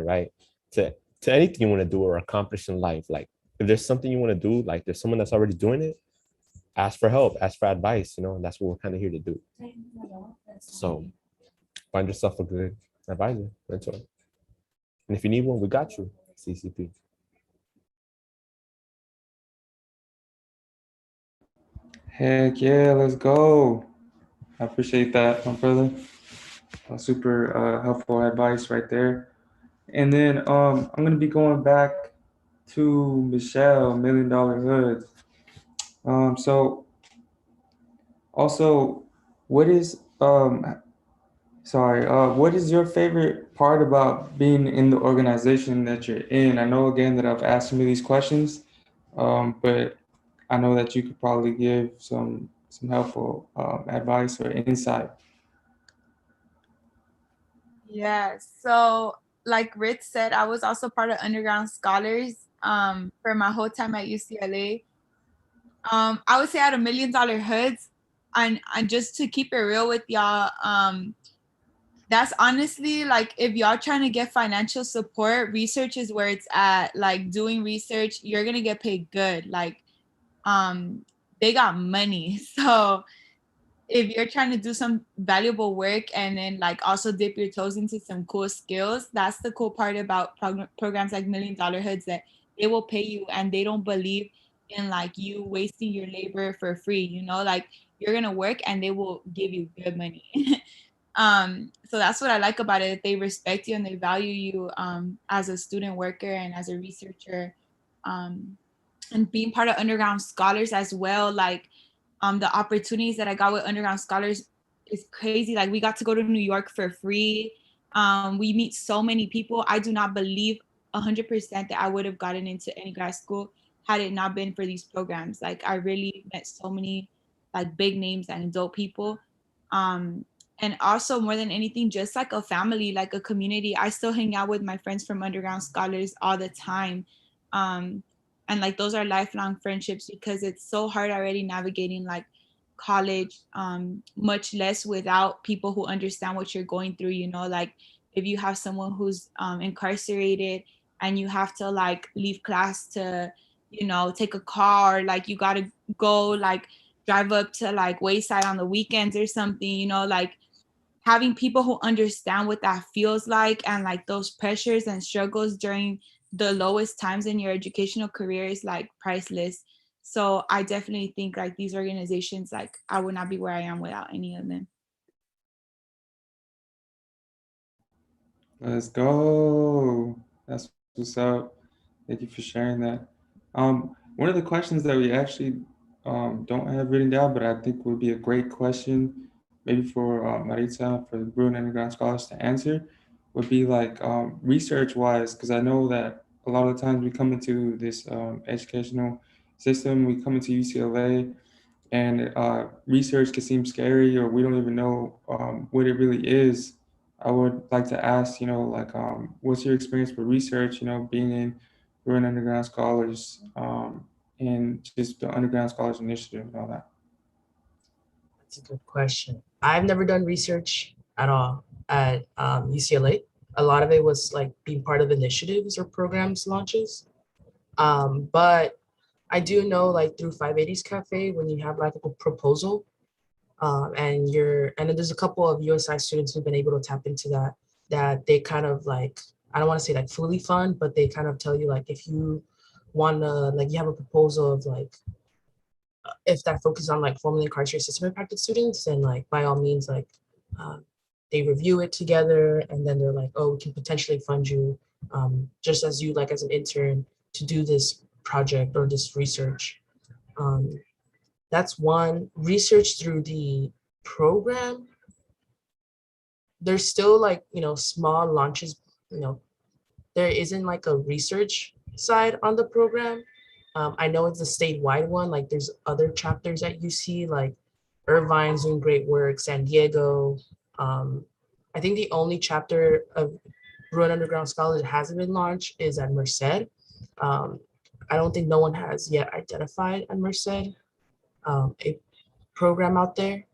right? To anything you want to do or accomplish in life. Like if there's something you want to do, like there's someone that's already doing it, ask for help, ask for advice, you know, and that's what we're kind of here to do. So find yourself a good advisor, mentor. And if you need one, we got you, CCP. Heck yeah, let's go. I appreciate that, my brother. Super helpful advice right there. And then I'm gonna be going back to Michelle, Million Dollar Hoods. So also, what is what is your favorite part about being in the organization that you're in? I know again that I've asked some of these questions, but I know that you could probably give some helpful advice or insight. Yeah, so like Rich said, I was also part of Underground Scholars for my whole time at UCLA. I would say out of $1 Million Hoods, and just to keep it real with y'all, that's honestly like if y'all trying to get financial support, research is where it's at. Like doing research, you're gonna get paid good. Like they got money. So if you're trying to do some valuable work and then like also dip your toes into some cool skills, that's the cool part about programs like $1 Million Hoods, that they will pay you and they don't believe in like you wasting your labor for free, you know, like you're gonna work and they will give you good money. So that's what I like about it. They respect you and they value you as a student worker and as a researcher. And being part of Underground Scholars as well, like the opportunities that I got with Underground Scholars is crazy. Like we got to go to New York for free. We meet so many people. I do not believe 100% that I would have gotten into any grad school had it not been for these programs. Like I really met so many like big names and dope people. And also more than anything, just like a family, like a community. I still hang out with my friends from Underground Scholars all the time. And like those are lifelong friendships because it's so hard already navigating like college, much less without people who understand what you're going through, you know, like if you have someone who's incarcerated and you have to like leave class to, you know, take a car, like you gotta go like drive up to like Wayside on the weekends or something, you know, like having people who understand what that feels like and like those pressures and struggles during the lowest times in your educational career is like priceless. So I definitely think like these organizations, like I would not be where I am without any of them. Let's go. That's what's up. Thank you for sharing that. One of the questions that we actually don't have written down, but I think would be a great question, maybe for Maritza, for the Bruin Underground Scholars to answer, would be like research-wise, because I know that a lot of times we come into this educational system, we come into UCLA, and research can seem scary, or we don't even know what it really is. I would like to ask, like, what's your experience with research, being in Bruin Underground Scholars and just the Underground Scholars Initiative and all that? That's a good question. I've never done research at all at UCLA. A lot of it was like being part of initiatives or programs launches. But I do know like through 580's Cafe, when you have like a proposal and then there's a couple of USI students who've been able to tap into that they kind of like I don't want to say like fully fund, but they kind of tell you like if you want to, like you have a proposal of like, if that focuses on like formerly incarcerated system impacted students, then like by all means, like they review it together and then they're like, oh, we can potentially fund you just as you like as an intern to do this project or this research. That's one. Research through the program, there's still like, small launches, there isn't like a research side on the program. I know it's a statewide one, like there's other chapters at UC, like Irvine's doing great work, San Diego. I think the only chapter of Bruin Underground Scholars that hasn't been launched is at Merced. I don't think no one has yet identified at Merced a program out there.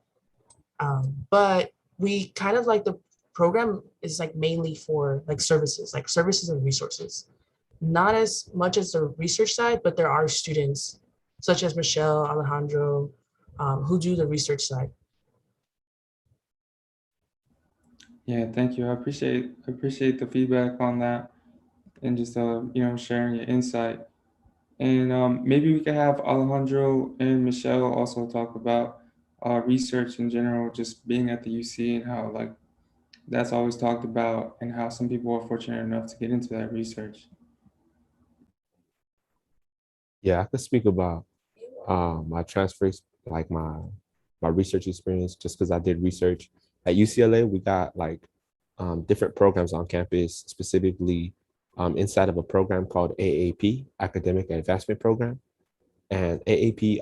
But we kind of like the program is like mainly for like services and resources. Not as much as the research side, but there are students such as Michelle, Alejandro, who do the research side. Yeah, thank you. I appreciate the feedback on that and just sharing your insight. And maybe we could have Alejandro and Michelle also talk about research in general, just being at the UC and how like that's always talked about and how some people are fortunate enough to get into that research. Yeah, I could speak about my transfers, like my research experience, just because I did research at UCLA. We got like different programs on campus, specifically inside of a program called AAP, Academic Advancement Program. And AAP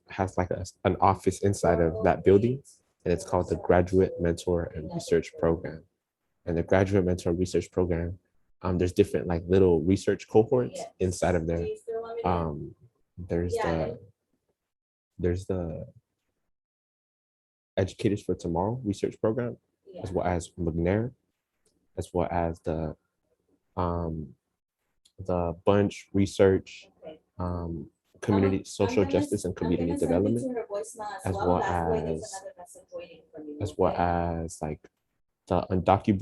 has like an office inside of that building, and it's called the Graduate Mentor and Research Program. And the Graduate Mentor and Research Program, there's different like little research cohorts inside of there. There's the Educators for Tomorrow research program, as well as McNair, as well as the Bunch Research, Community Social Justice and Community Development, as well as like the Undocumented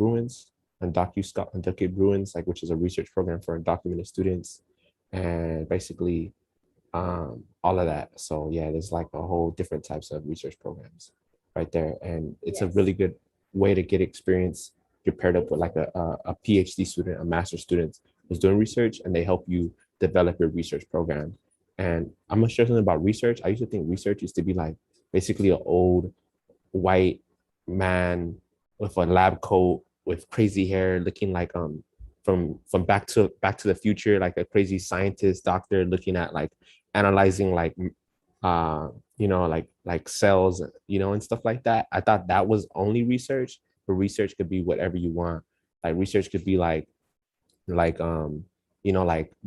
Bruins, like which is a research program for undocumented students, and basically all of that. So yeah, there's like a whole different types of research programs right there, and it's a really good way to get experience. You're paired up with like a PhD student, a master's student who's doing research, and they help you develop your research program. And I'm gonna share something about research. I used to think research used to be like basically an old white man with a lab coat with crazy hair, looking like from Back to the Future, like a crazy scientist doctor looking at like analyzing like like cells, and stuff like that. I thought that was only research, but research could be whatever you want. Like research could be like like the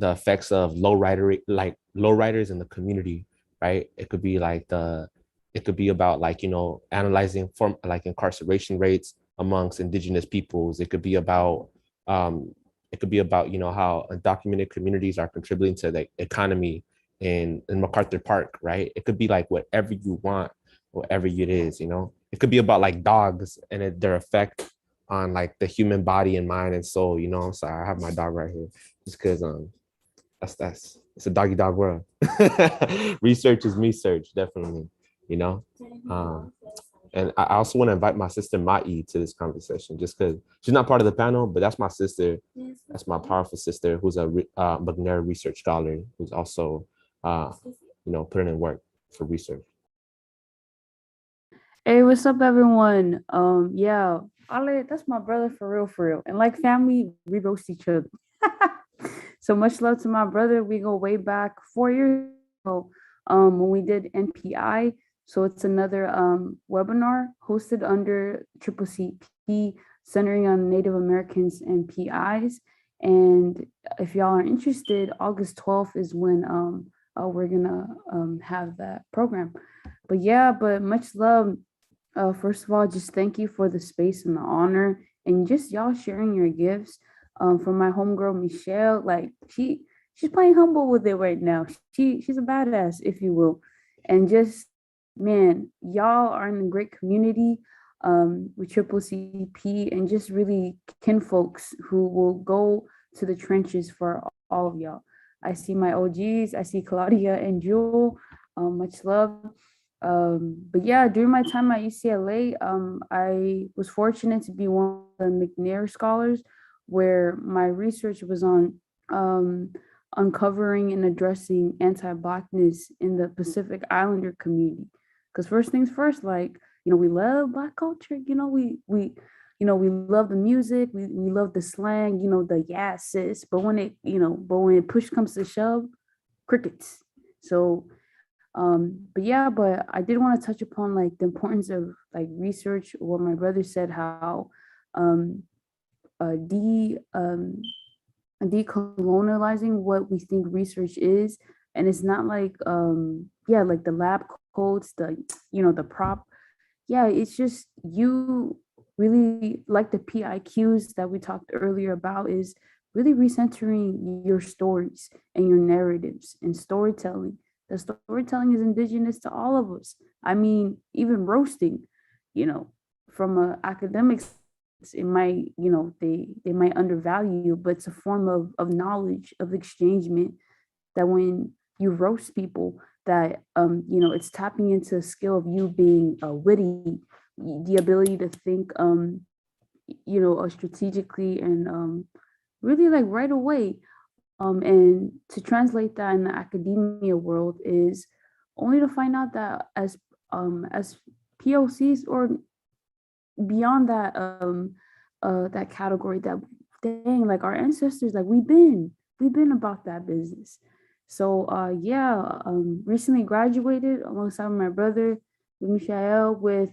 effects of lowriders in the community, right? It could be about like analyzing from like incarceration rates amongst indigenous peoples. It could be about how undocumented communities are contributing to the economy in MacArthur Park, right? It could be like whatever you want, whatever it is. It could be about like dogs and their effect on like the human body and mind and soul. I'm sorry, I have my dog right here just because that's it's a doggy dog world. Research is me search, definitely. And I also want to invite my sister Mai to this conversation, just because she's not part of the panel, but that's my sister. That's my powerful sister, who's a McNair research scholar, who's also putting in work for research. Hey, what's up, everyone? Yeah, Ale, that's my brother for real. And like family, we roast each other. So much love to my brother. We go way back 4 years ago when we did NPI. So it's another webinar hosted under CCCP, centering on Native Americans and PIs. And if y'all are interested, August 12th is when we're gonna have that program. But much love. First of all, just thank you for the space and the honor, and just y'all sharing your gifts. For my homegirl Michelle, like she's playing humble with it right now. She's a badass, if you will, and just man, y'all are in a great community. with Triple CP, and just really kinfolks who will go to the trenches for all of y'all. I see my OGs, I see Claudia and Jewel, much love. But yeah, during my time at UCLA, I was fortunate to be one of the McNair scholars, where my research was on uncovering and addressing anti-Blackness in the Pacific Islander community. Because first things first, like, we love Black culture, we love the music, we love the slang, the yeah sis, but when it push comes to shove, crickets. So but I did want to touch upon like the importance of like research, what my brother said, how decolonializing what we think research is. And it's not like like the lab coats, the prop. Yeah, it's just you really, like the PIQs that we talked earlier about, is really recentering your stories and your narratives and storytelling. The storytelling is indigenous to all of us. I mean, even roasting, from an academic, it might, they might undervalue, but it's a form of knowledge, of exchangement, that when you roast people, that it's tapping into a skill of you being witty, the ability to think strategically, and really like right away. And to translate that in the academia world is only to find out that as POCs, or beyond that category, that dang, like our ancestors, like we've been about that business. So recently graduated alongside my brother Michael, with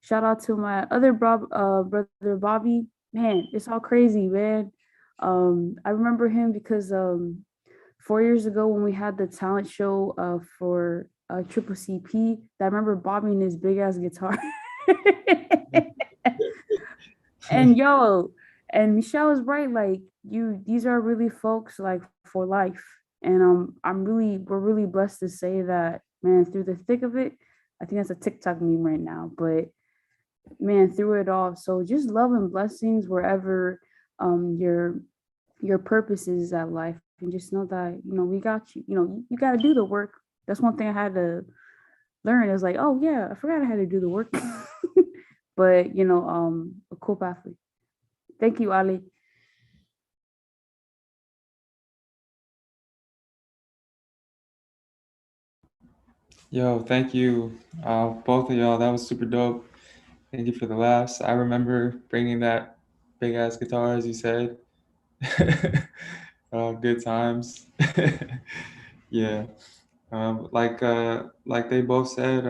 shout out to my other brother Bobby. Man, it's all crazy, man. I remember him because 4 years ago when we had the talent show for Triple CP, I remember Bobby and his big ass guitar. And Michelle is right, like these are really folks like for life. And we're really blessed to say that, man, through the thick of it. I think that's a TikTok meme right now, but man, through it all. So just love and blessings wherever your purpose is at life, and just know that we got you. You got to do the work. That's one thing I had to learn. It was like, oh yeah, I forgot I had to do the work. But a cool pathway. Thank you, Ali. Yo, thank you, both of y'all. That was super dope. Thank you for the laughs. I remember bringing that big ass guitar, as you said. Good times. Yeah. Like they both said,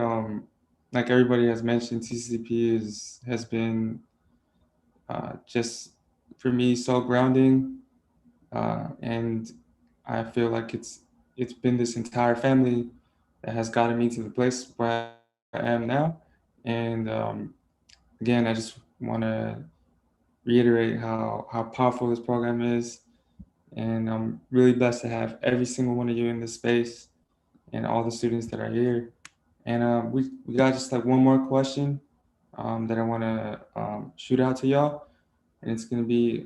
like everybody has mentioned, CCP has been just for me so grounding, and I feel like it's been this entire family that has gotten me to the place where I am now. And again, I just want to reiterate how powerful this program is, and I'm really blessed to have every single one of you in this space and all the students that are here. And we got just like one more question that I want to shoot out to y'all, and it's going to be,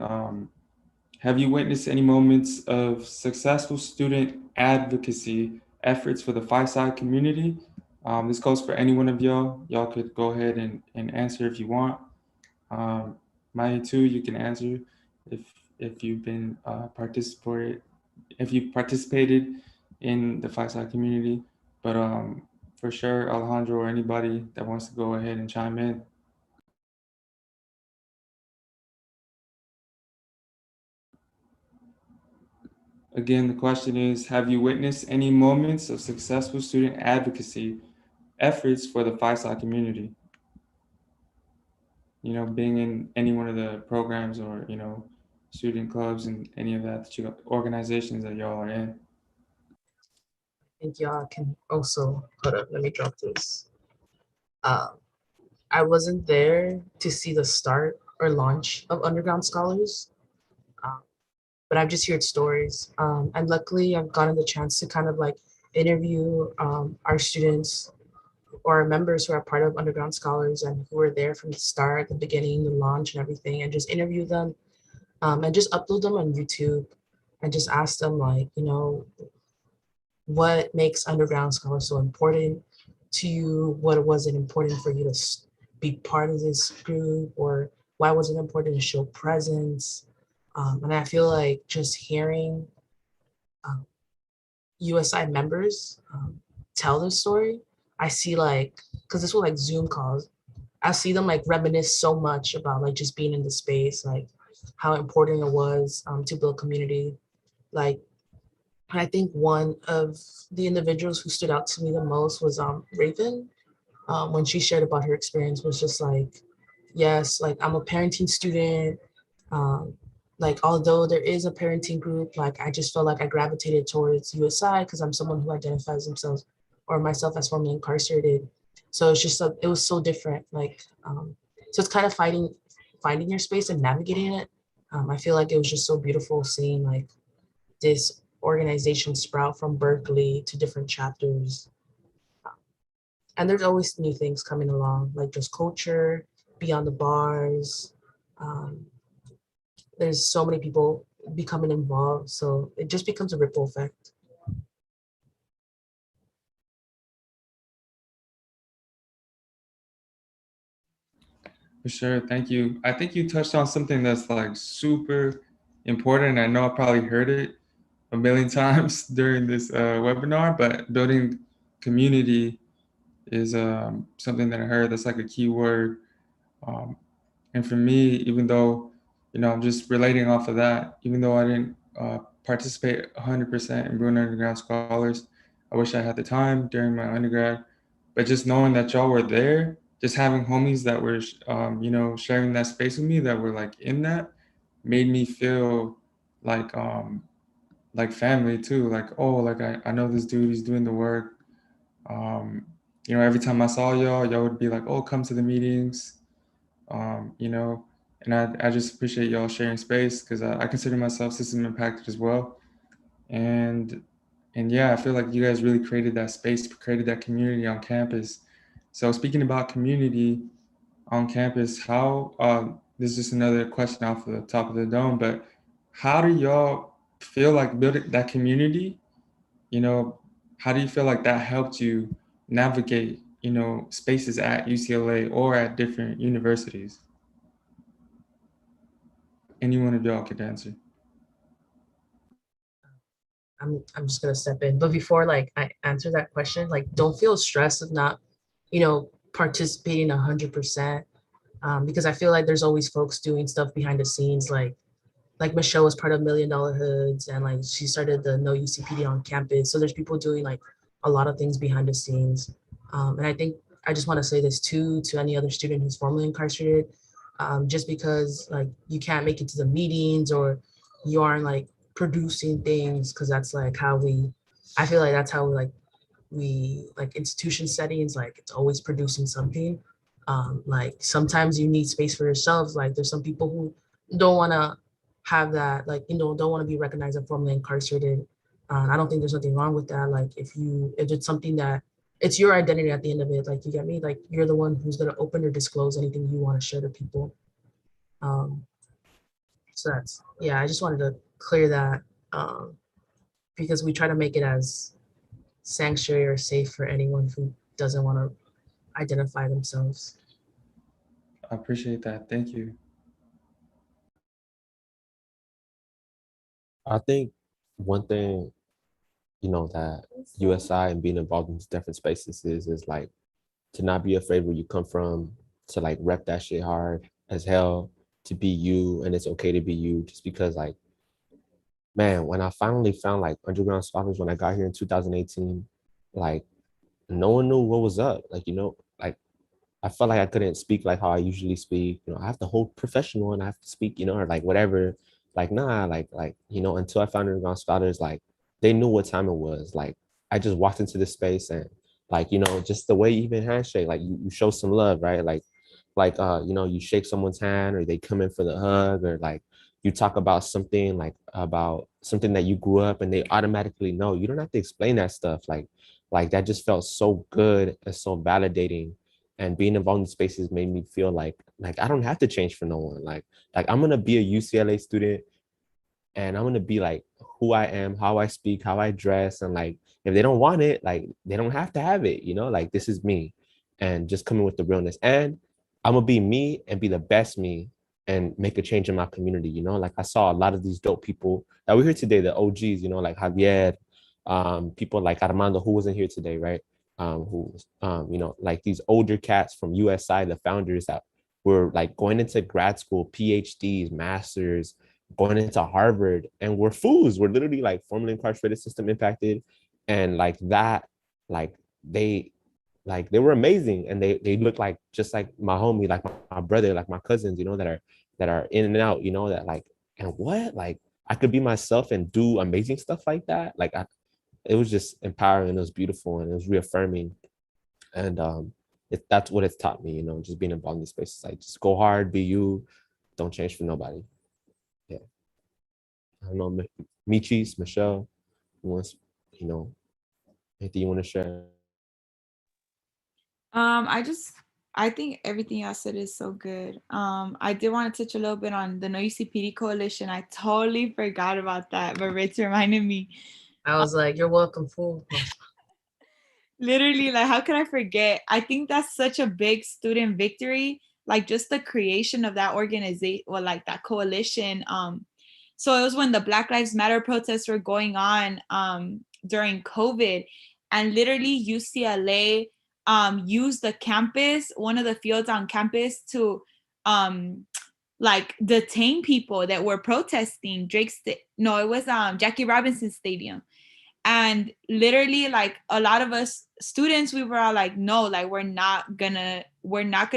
have you witnessed any moments of successful student advocacy efforts for the FISI community? This goes for any one of y'all. Y'all could go ahead and answer if you want. Maya too, you can answer if you've been if you participated in the FISI community. But for sure, Alejandro or anybody that wants to go ahead and chime in. Again, the question is, have you witnessed any moments of successful student advocacy efforts for the FISI community? Being in any one of the programs or, student clubs and any of that organizations that y'all are in. I think y'all can also, hold up, let me drop this. I wasn't there to see the start or launch of Underground Scholars, but I've just heard stories. And luckily I've gotten the chance to kind of like interview our students or members who are part of Underground Scholars and who were there from the start, the beginning, the launch and everything, and just interview them and just upload them on YouTube and just ask them like, you know, what makes Underground Scholars so important to you? What was it important for you to be part of this group, or why was it important to show presence? And I feel like just hearing USI members tell this story, I see like, because this was like Zoom calls, I see them like reminisce so much about like just being in the space, like how important it was to build community. Like, I think one of the individuals who stood out to me the most was Raven. When she shared about her experience, was just like, yes, like I'm a parenting student. Um, like although there is a parenting group, like I just felt like I gravitated towards USI because I'm someone who identifies themselves or myself as formerly incarcerated. So it's just it was so different. Like so it's kind of finding your space and navigating it. I feel like it was just so beautiful seeing like this organization sprout from Berkeley to different chapters. And there's always new things coming along, like just culture, beyond the bars. There's so many people becoming involved. So it just becomes a ripple effect. For sure. Thank you. I think you touched on something that's like super important. I know I probably heard it a million times during this webinar, but building community is something that I heard that's like a key word. And for me, even though, you know, I'm just relating off of that, even though I didn't participate 100% in Bruin Underground Scholars, I wish I had the time during my undergrad. But just knowing that y'all were there, just having homies that were, you know, sharing that space with me, that were like in that, made me feel like family too. Like, oh, like I know this dude, he's doing the work. You know, every time I saw y'all would be like, oh, come to the meetings. You know, and I just appreciate y'all sharing space because I consider myself system impacted as well. And yeah, I feel like you guys really created that space, created that community on campus. So speaking about community on campus, how this is just another question off the top of the dome, but how do y'all feel like building that community? You know, how do you feel like that helped you navigate, you know, spaces at UCLA or at different universities? Any one of y'all could answer. I'm just gonna step in. But before like I answer that question, like don't feel stressed of not, you know, participating 100%. Because I feel like there's always folks doing stuff behind the scenes, like Michelle was part of Million Dollar Hoods and like she started the No UCPD on campus. So there's people doing like a lot of things behind the scenes. And I think I just want to say this too to any other student who's formerly incarcerated. Just because like you can't make it to the meetings or you aren't like producing things, because that's like how I feel like that's how we like institution settings, like it's always producing something. Like sometimes you need space for yourselves. Like there's some people who don't want to have that, like, you know, don't want to be recognized as formerly incarcerated. I don't think there's nothing wrong with that. Like if it's something that it's your identity at the end of it, like you get me, like you're the one who's going to open or disclose anything you want to share to people. So that's, yeah, I just wanted to clear that because we try to make it as sanctuary or safe for anyone who doesn't want to identify themselves. I appreciate that. Thank you. I think one thing, you know, that USI and being involved in these different spaces is like to not be afraid where you come from, to like rep that shit hard as hell, to be you, and it's okay to be you. Just because like, man, when I finally found like Underground Scholars when I got here in 2018, like no one knew what was up. Like, you know, like I felt like I couldn't speak like how I usually speak. You know, I have to hold professional and I have to speak, you know, or like whatever. Like, nah, like, you know, until I found Underground Scholars, like they knew what time it was. Like I just walked into this space and like, you know, just the way you even handshake, like you show some love, right? Like, you know, you shake someone's hand or they come in for the hug or like, you talk about something that you grew up and they automatically know. You don't have to explain that stuff. Like that just felt so good and so validating. And being involved in spaces made me feel like I don't have to change for no one. Like I'm gonna be a UCLA student and I'm gonna be like who I am, how I speak, how I dress, and like if they don't want it, like they don't have to have it, you know, like this is me, and just coming with the realness. And I'm gonna be me and be the best me and make a change in my community, you know. Like I saw a lot of these dope people that we're here today, the OGs, you know, like Javier, people like Armando, who wasn't here today, right? Who you know, like these older cats from USI, the founders that were like going into grad school, PhDs, masters, going into Harvard, and we're fools. We're literally like formerly incarcerated, system impacted, and like that, like they they were amazing, and they look like just like my homie, like my brother, like my cousins, you know, that are in and out, you know, that like, and what, like I could be myself and do amazing stuff like that. It was just empowering, and it was beautiful, and it was reaffirming, and that's what it's taught me, you know, just being involved in these spaces. Like just go hard, be you, don't change for nobody. Yeah. I don't know, Michis, Michelle, who wants, you know, anything you want to share? I think everything y'all said is so good. I did want to touch a little bit on the No UCPD Coalition. I totally forgot about that, but Rich reminded me. I was like, you're welcome, fool. Literally, like, how can I forget? I think that's such a big student victory, like just the creation of that organization, or like that coalition. So it was when the Black Lives Matter protests were going on during COVID, and literally UCLA used the campus, one of the fields on campus, to like detain people that were protesting no, it was Jackie Robinson Stadium. And literally, like, a lot of us students, we were all like, no, like we're not gonna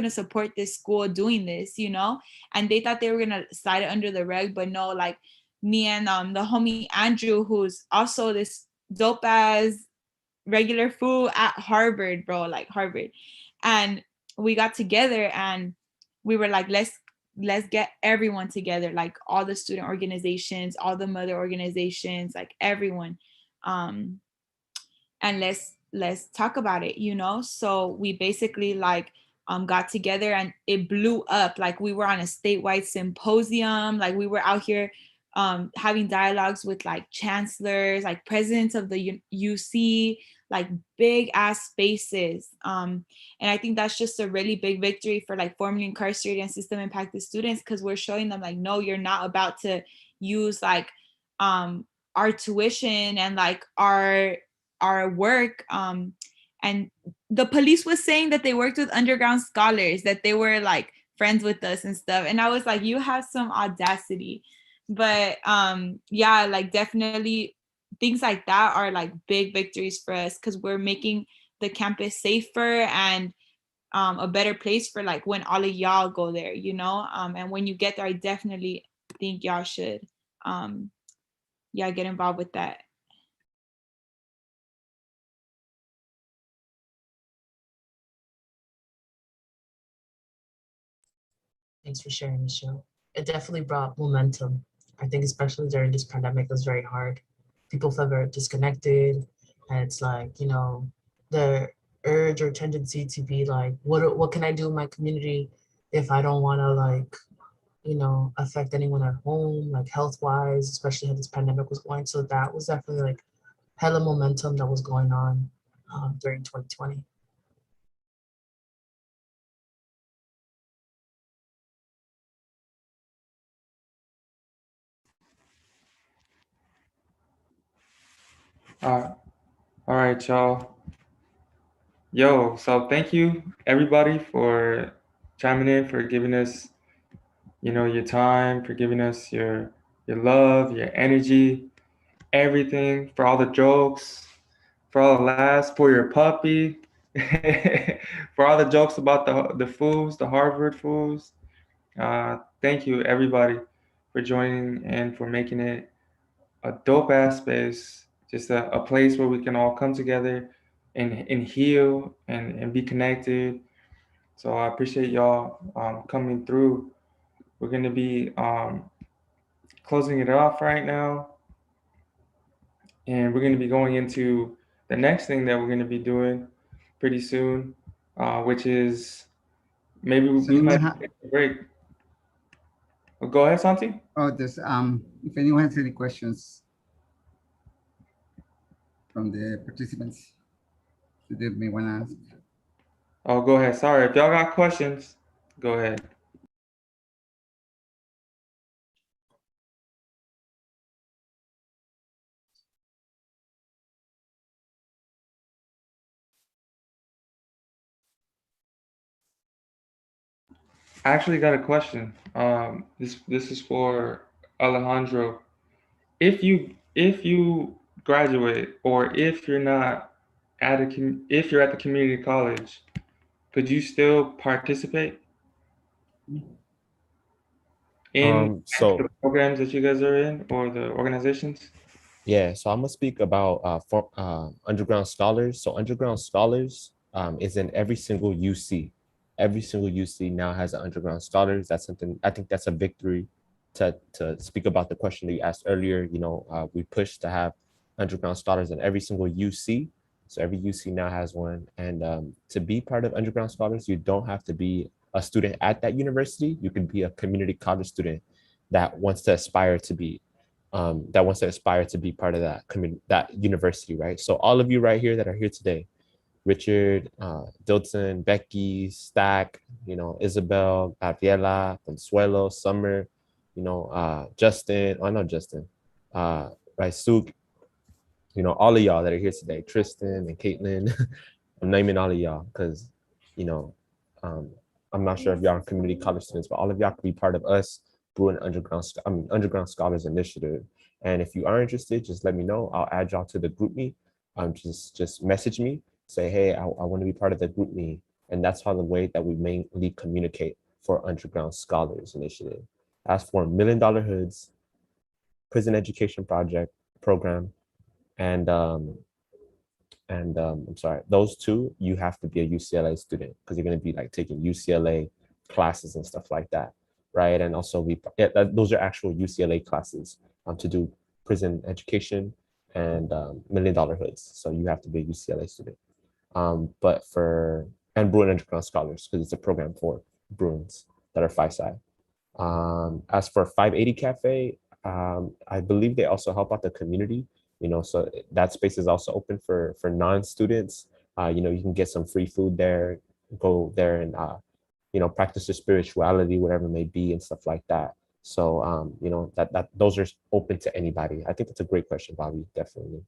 support this school doing this, you know. And they thought they were gonna slide it under the rug, but no, like me and the homie Andrew, who's also this dope ass regular fool at Harvard, bro, like Harvard. And we got together and we were like, let's get everyone together, like all the student organizations, all the mother organizations, like everyone, and let's talk about it, you know. So we basically like got together, and it blew up. Like we were on a statewide symposium, like we were out here having dialogues with like chancellors, like presidents of the UC, like big ass spaces. And I think that's just a really big victory for like formerly incarcerated and system impacted students, because we're showing them like, no, you're not about to use like our tuition and like our work. And the police was saying that they worked with underground scholars, that they were like friends with us and stuff. And I was like, you have some audacity. But yeah, like definitely things like that are like big victories for us, because we're making the campus safer and a better place for like when all of y'all go there, you know. And when you get there, I definitely think y'all should yeah, get involved with that. Thanks for sharing, Michelle. It definitely brought momentum. I think especially during this pandemic, it was very hard. People felt very disconnected, and it's like, you know, the urge or tendency to be like, what can I do in my community if I don't want to, like, you know, affect anyone at home, like health wise, especially how this pandemic was going. So that was definitely like hella momentum that was going on during 2020. All right, y'all. Yo, so thank you everybody for chiming in, for giving us, you know, your time, for giving us your love, your energy, everything, for all the jokes, for all the laughs, for your puppy, for all the jokes about the fools, the Harvard fools. Thank you everybody for joining and for making it a dope ass space, just a place where we can all come together and heal and be connected. So I appreciate y'all coming through. We're gonna be closing it off right now. And we're going to be going into the next thing that we're going to be doing pretty soon, which is maybe we might take a break. Well, go ahead, Santi. Oh, this if anyone has any questions from the participants that they may want to ask. Oh, go ahead. Sorry, if y'all got questions, go ahead. I actually got a question. This is for Alejandro. If you graduate, or if you're not at if you're at the community college, could you still participate in So the programs that you guys are in, or the organizations? yeah, so I'm gonna speak about underground scholars. So underground scholars is in every single UC. Every single UC now has an underground scholars. That's something, I think that's a victory. To speak about the question that you asked earlier, you know, we push to have underground scholars in every single UC. So every UC now has one. And to be part of underground scholars, you don't have to be a student at that university. You can be a community college student that wants to aspire to be part of that that university, right? So all of you right here that are here today, Richard, Dilton, Becky, Stack, you know, Isabel, Gabriela, Consuelo, Summer, you know, Justin, oh no, Justin, right, Suk, you know, all of y'all that are here today, Tristan and Caitlin. I'm naming all of y'all because, you know, I'm not sure if y'all are community college students, but all of y'all could be part of us Bruin Underground Scholars Initiative. And if you are interested, just let me know. I'll add y'all to the group me. Just message me, say, hey, I want to be part of the group me. And that's how the way that we mainly communicate for Underground Scholars Initiative. As for $1 Million Hoods, Prison Education Program, and I'm sorry, those two, you have to be a UCLA student because you're going to be like taking UCLA classes and stuff like that, right? And also those are actual UCLA classes to do prison education and $1 Million Hoods. So you have to be a UCLA student. And Bruin Underground Scholars, because it's a program for Bruins that are FISI. As for 580 Cafe, I believe they also help out the community, you know, so that space is also open for non-students. You know, you can get some free food there, go there and, you know, practice your spirituality, whatever it may be and stuff like that. So, you know, those are open to anybody. I think that's a great question, Bobby, definitely.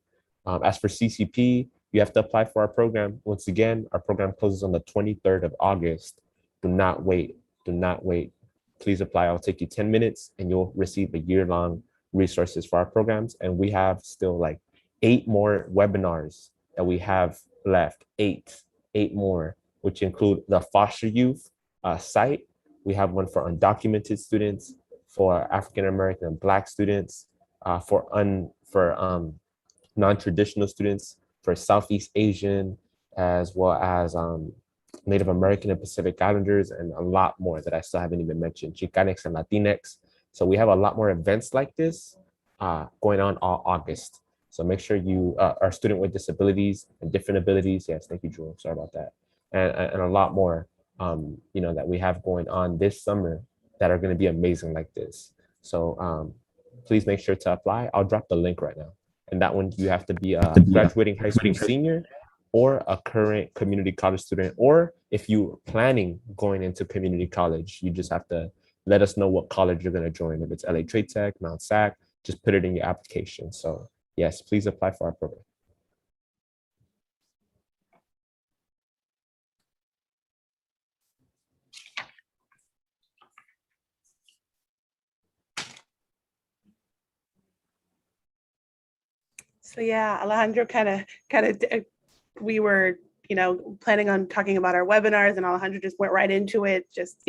As for CCP, you have to apply for our program. Once again, our program closes on the 23rd of August. Do not wait. Do not wait. Please apply. I'll take you 10 minutes and you'll receive a year-long resources for our programs. And we have still like 8 more webinars that we have left, eight more, which include the foster youth site. We have one for undocumented students, for African-American and Black students, for non-traditional students, for Southeast Asian, as well as Native American and Pacific Islanders, and a lot more that I still haven't even mentioned, Chicanx and Latinx. So we have a lot more events like this going on all August. So make sure you are a student with disabilities and different abilities. Yes, thank you, Drew. Sorry about that. And a lot more, you know, that we have going on this summer that are going to be amazing like this. So please make sure to apply. I'll drop the link right now. And that one, you have to be a graduating high school senior or a current community college student, or if you're planning going into community college, you just have to let us know what college you're going to join. If it's LA Trade Tech, Mount SAC, just put it in your application. So yes, please apply for our program. So yeah, Alejandro kind of we were planning on talking about our webinars, and Alejandro just went right into it, just,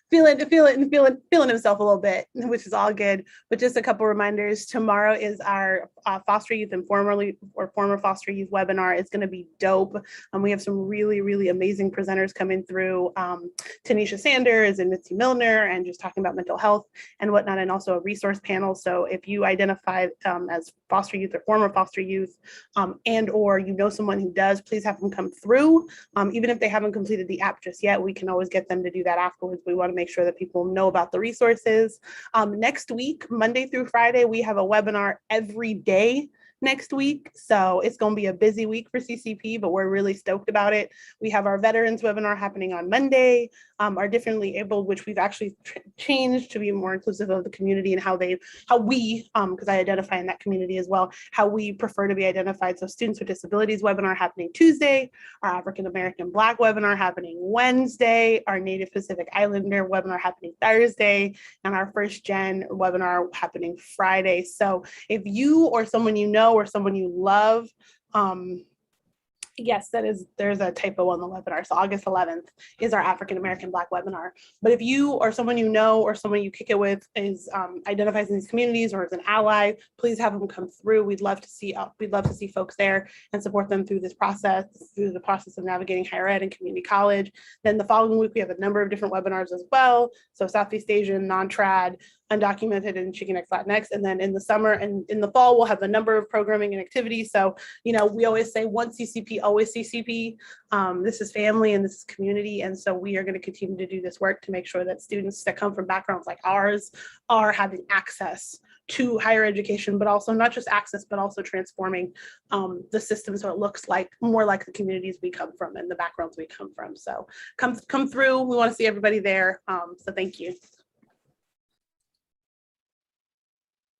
feeling himself a little bit, which is all good. But just a couple reminders, tomorrow is our foster youth and former foster youth webinar. It's going to be dope. We have some really, really amazing presenters coming through, Tanisha Sanders and Mitzi Milner, and just talking about mental health and whatnot, and also a resource panel. So if you identify as foster youth or former foster youth, and or someone who does, please have them come through. Even if they haven't completed the app just yet, we can always get them to do that afterwards. We want to make sure that people know about the resources. Next week, Monday through Friday, we have a webinar every day next week. So it's going to be a busy week for CCP, but we're really stoked about it. We have our veterans webinar happening on Monday, our differently abled, which we've actually changed to be more inclusive of the community and how we, because I identify in that community as well, how we prefer to be identified. So students with disabilities webinar happening Tuesday, our African American Black webinar happening Wednesday, our Native Pacific Islander webinar happening Thursday, and our first gen webinar happening Friday. So if you or someone you know or someone you love, yes, there's a typo on the webinar. So August 11th is our African American Black webinar. But if you or someone you know or someone you kick it with is identifies in these communities or is an ally, please have them come through. We'd love to see folks there and support them through the process of navigating higher ed and community college. Then the following week we have a number of different webinars as well. So Southeast Asian, non-trad, undocumented, and Chicanx Latinx. And then in the summer and in the fall, we'll have a number of programming and activities. So, we always say once CCP, always CCP. This is family and this is community. And so we are going to continue to do this work to make sure that students that come from backgrounds like ours are having access to higher education, but also not just access, but also transforming the system so it looks more like the communities we come from and the backgrounds we come from. So come through. We want to see everybody there. So thank you.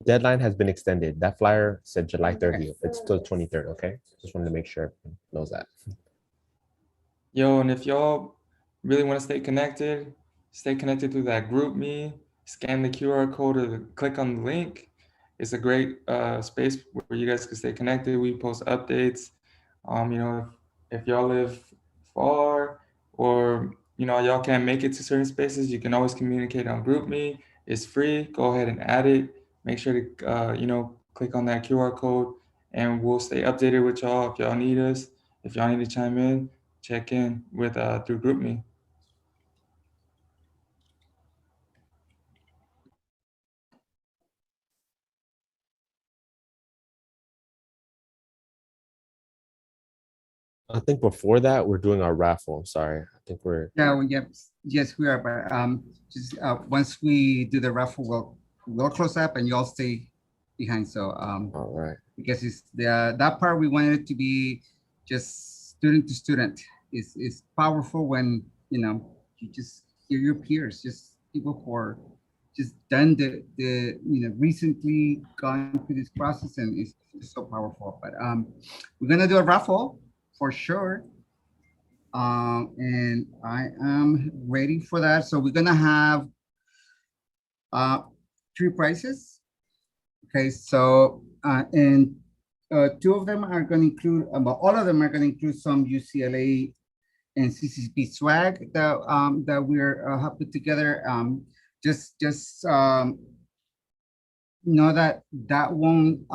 Deadline has been extended. That flyer said July 30th. It's still 23rd, okay? Just wanted to make sure everyone knows that. Yo, and if y'all really want to stay connected through that group me, scan the QR code or click on the link. It's a great space where you guys can stay connected. We post updates. If y'all live far or, y'all can't make it to certain spaces, you can always communicate on group me. It's free. Go ahead and add it. Make sure to, click on that QR code and we'll stay updated with y'all. If y'all need us, if y'all need to chime in, check in with through GroupMe. I think before that, we're doing our raffle. I'm sorry. I think we're... Yes, we are. But just once we do the raffle, we'll close up and you all stay behind. So all right. Because it's that part we wanted it to be just student to student. Is powerful when you just hear your peers, just people who are just done the recently gone through this process, and it's so powerful. But we're gonna do a raffle for sure. And I am ready for that. So we're gonna have 3 prizes. Okay, so and 2 of them are going to include, all of them are going to include some UCLA and CCCP swag that we're have put together. Just know that won't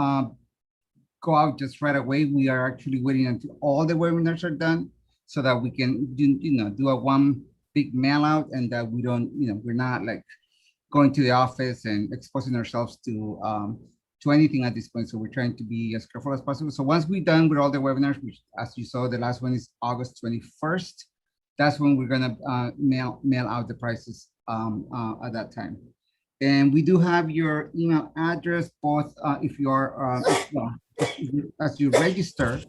go out just right away. We are actually waiting until all the webinars are done so that we can do a one big mail out, and that we don't, we're not like going to the office and exposing ourselves to anything at this point. So we're trying to be as careful as possible. So once we're done with all the webinars, which as you saw, the last one is August 21st, that's when we're gonna mail out the prices at that time. And we do have your email address, both if you're, as you register.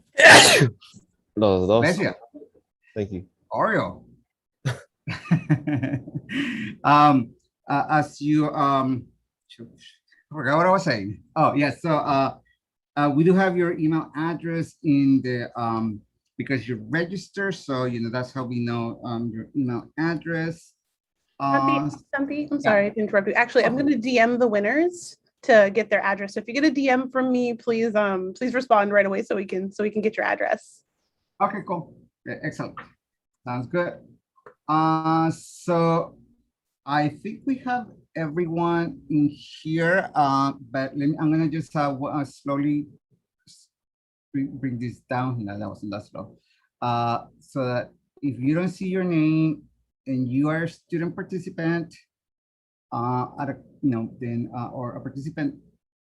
Those. Thank you. Oreo. As you, I forgot what I was saying. Oh, yes. Yeah, so we do have your email address in the, because you're registered. So, that's how we know your email address. Stumpy, I'm sorry to interrupt you. Actually, I'm going to DM the winners to get their address. So if you get a DM from me, please respond right away so we can get your address. Okay, cool. Excellent. Sounds good. So I think we have everyone in here, but I'm gonna just slowly bring this down. No, that wasn't that slow. So that if you don't see your name and you are a student participant, then or a participant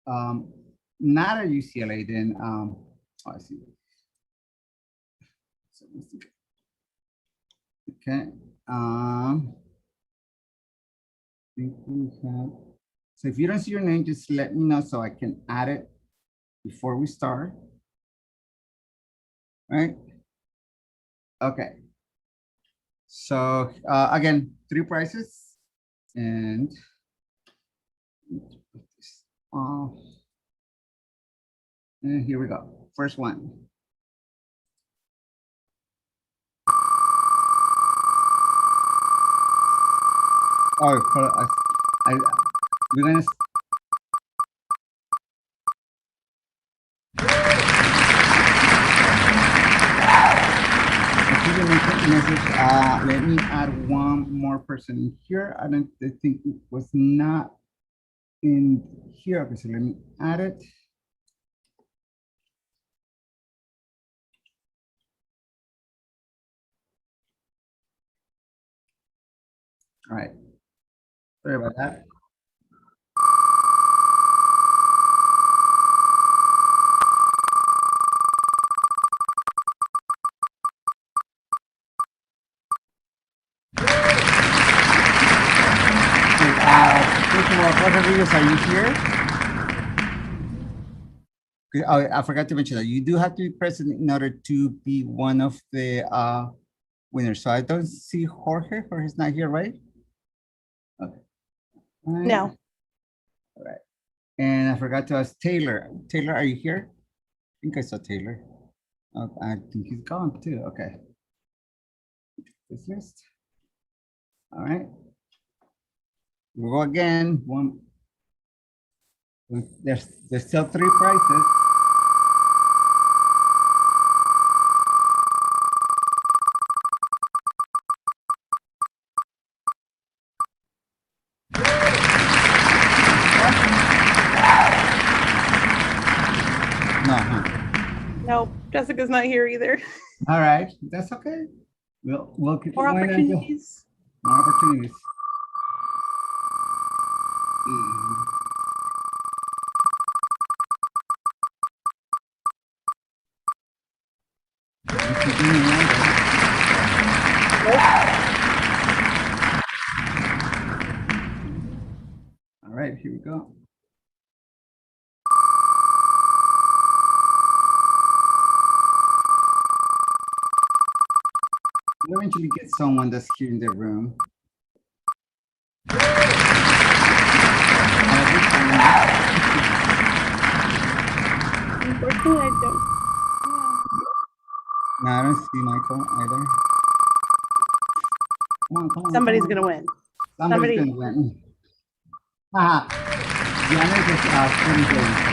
not at UCLA, then I see. So let's see. Okay. Think we have. So if you don't see your name, just let me know so I can add it before we start. Right. Okay. So again, 3 prizes, and here we go. First one. Oh, we're gonna. Message. Let me add one more person in here. I think it was not in here. Okay, so let me add it. All right. Sorry about that. First of all, Rodriguez, are you here? Oh, I forgot to mention that you do have to be present in order to be one of the winners. So I don't see Jorge. Jorge's not here, right? Okay. Right. No. All right. And I forgot to ask Taylor. Taylor, are you here? I think I saw Taylor. Oh, I think he's gone too. Okay. This list. All right. We'll go again. One. There's still 3 prizes. No, huh? Nope. Jessica's not here either. All right, that's okay. We'll keep More going until- opportunities. More opportunities. All right, here we go. We'll eventually get someone that's here in the room. Unfortunately, I don't. No, I don't see Michael either. Come on, Somebody's come on. gonna win. Somebody's gonna win. Haha. Diana just couldn't get it.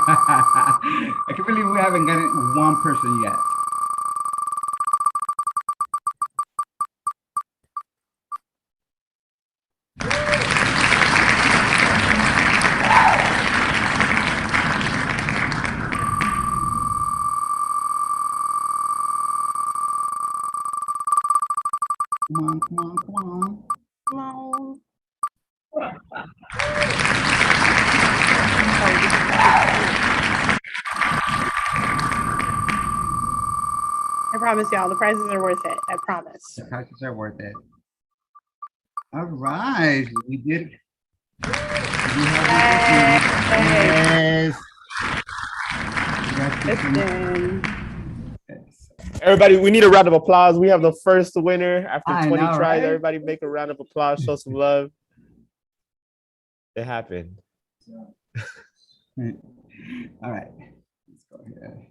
I can't believe we haven't gotten one person yet. Come on, come on, come on. Come on. I promise y'all, the prizes are worth it. I promise. The prices are worth it. All right, we did it. Yes. Listen. Everybody, we need a round of applause. We have the first winner after I 20 know, tries. right? Everybody make a round of applause. Show some love. It happened. All right, let's go ahead.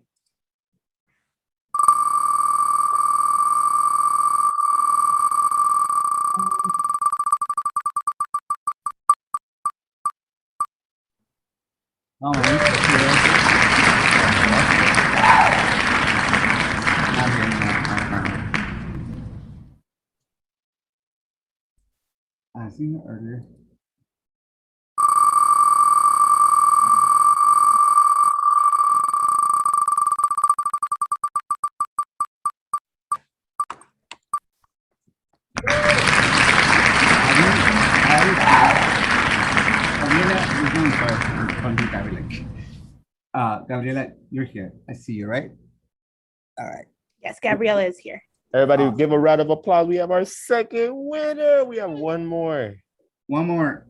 All I seen it earlier. Gabriela, you're here. I see you, right? All right. Yes, Gabriella is here. Everybody give a round of applause. We have our second winner. We have one more. One more.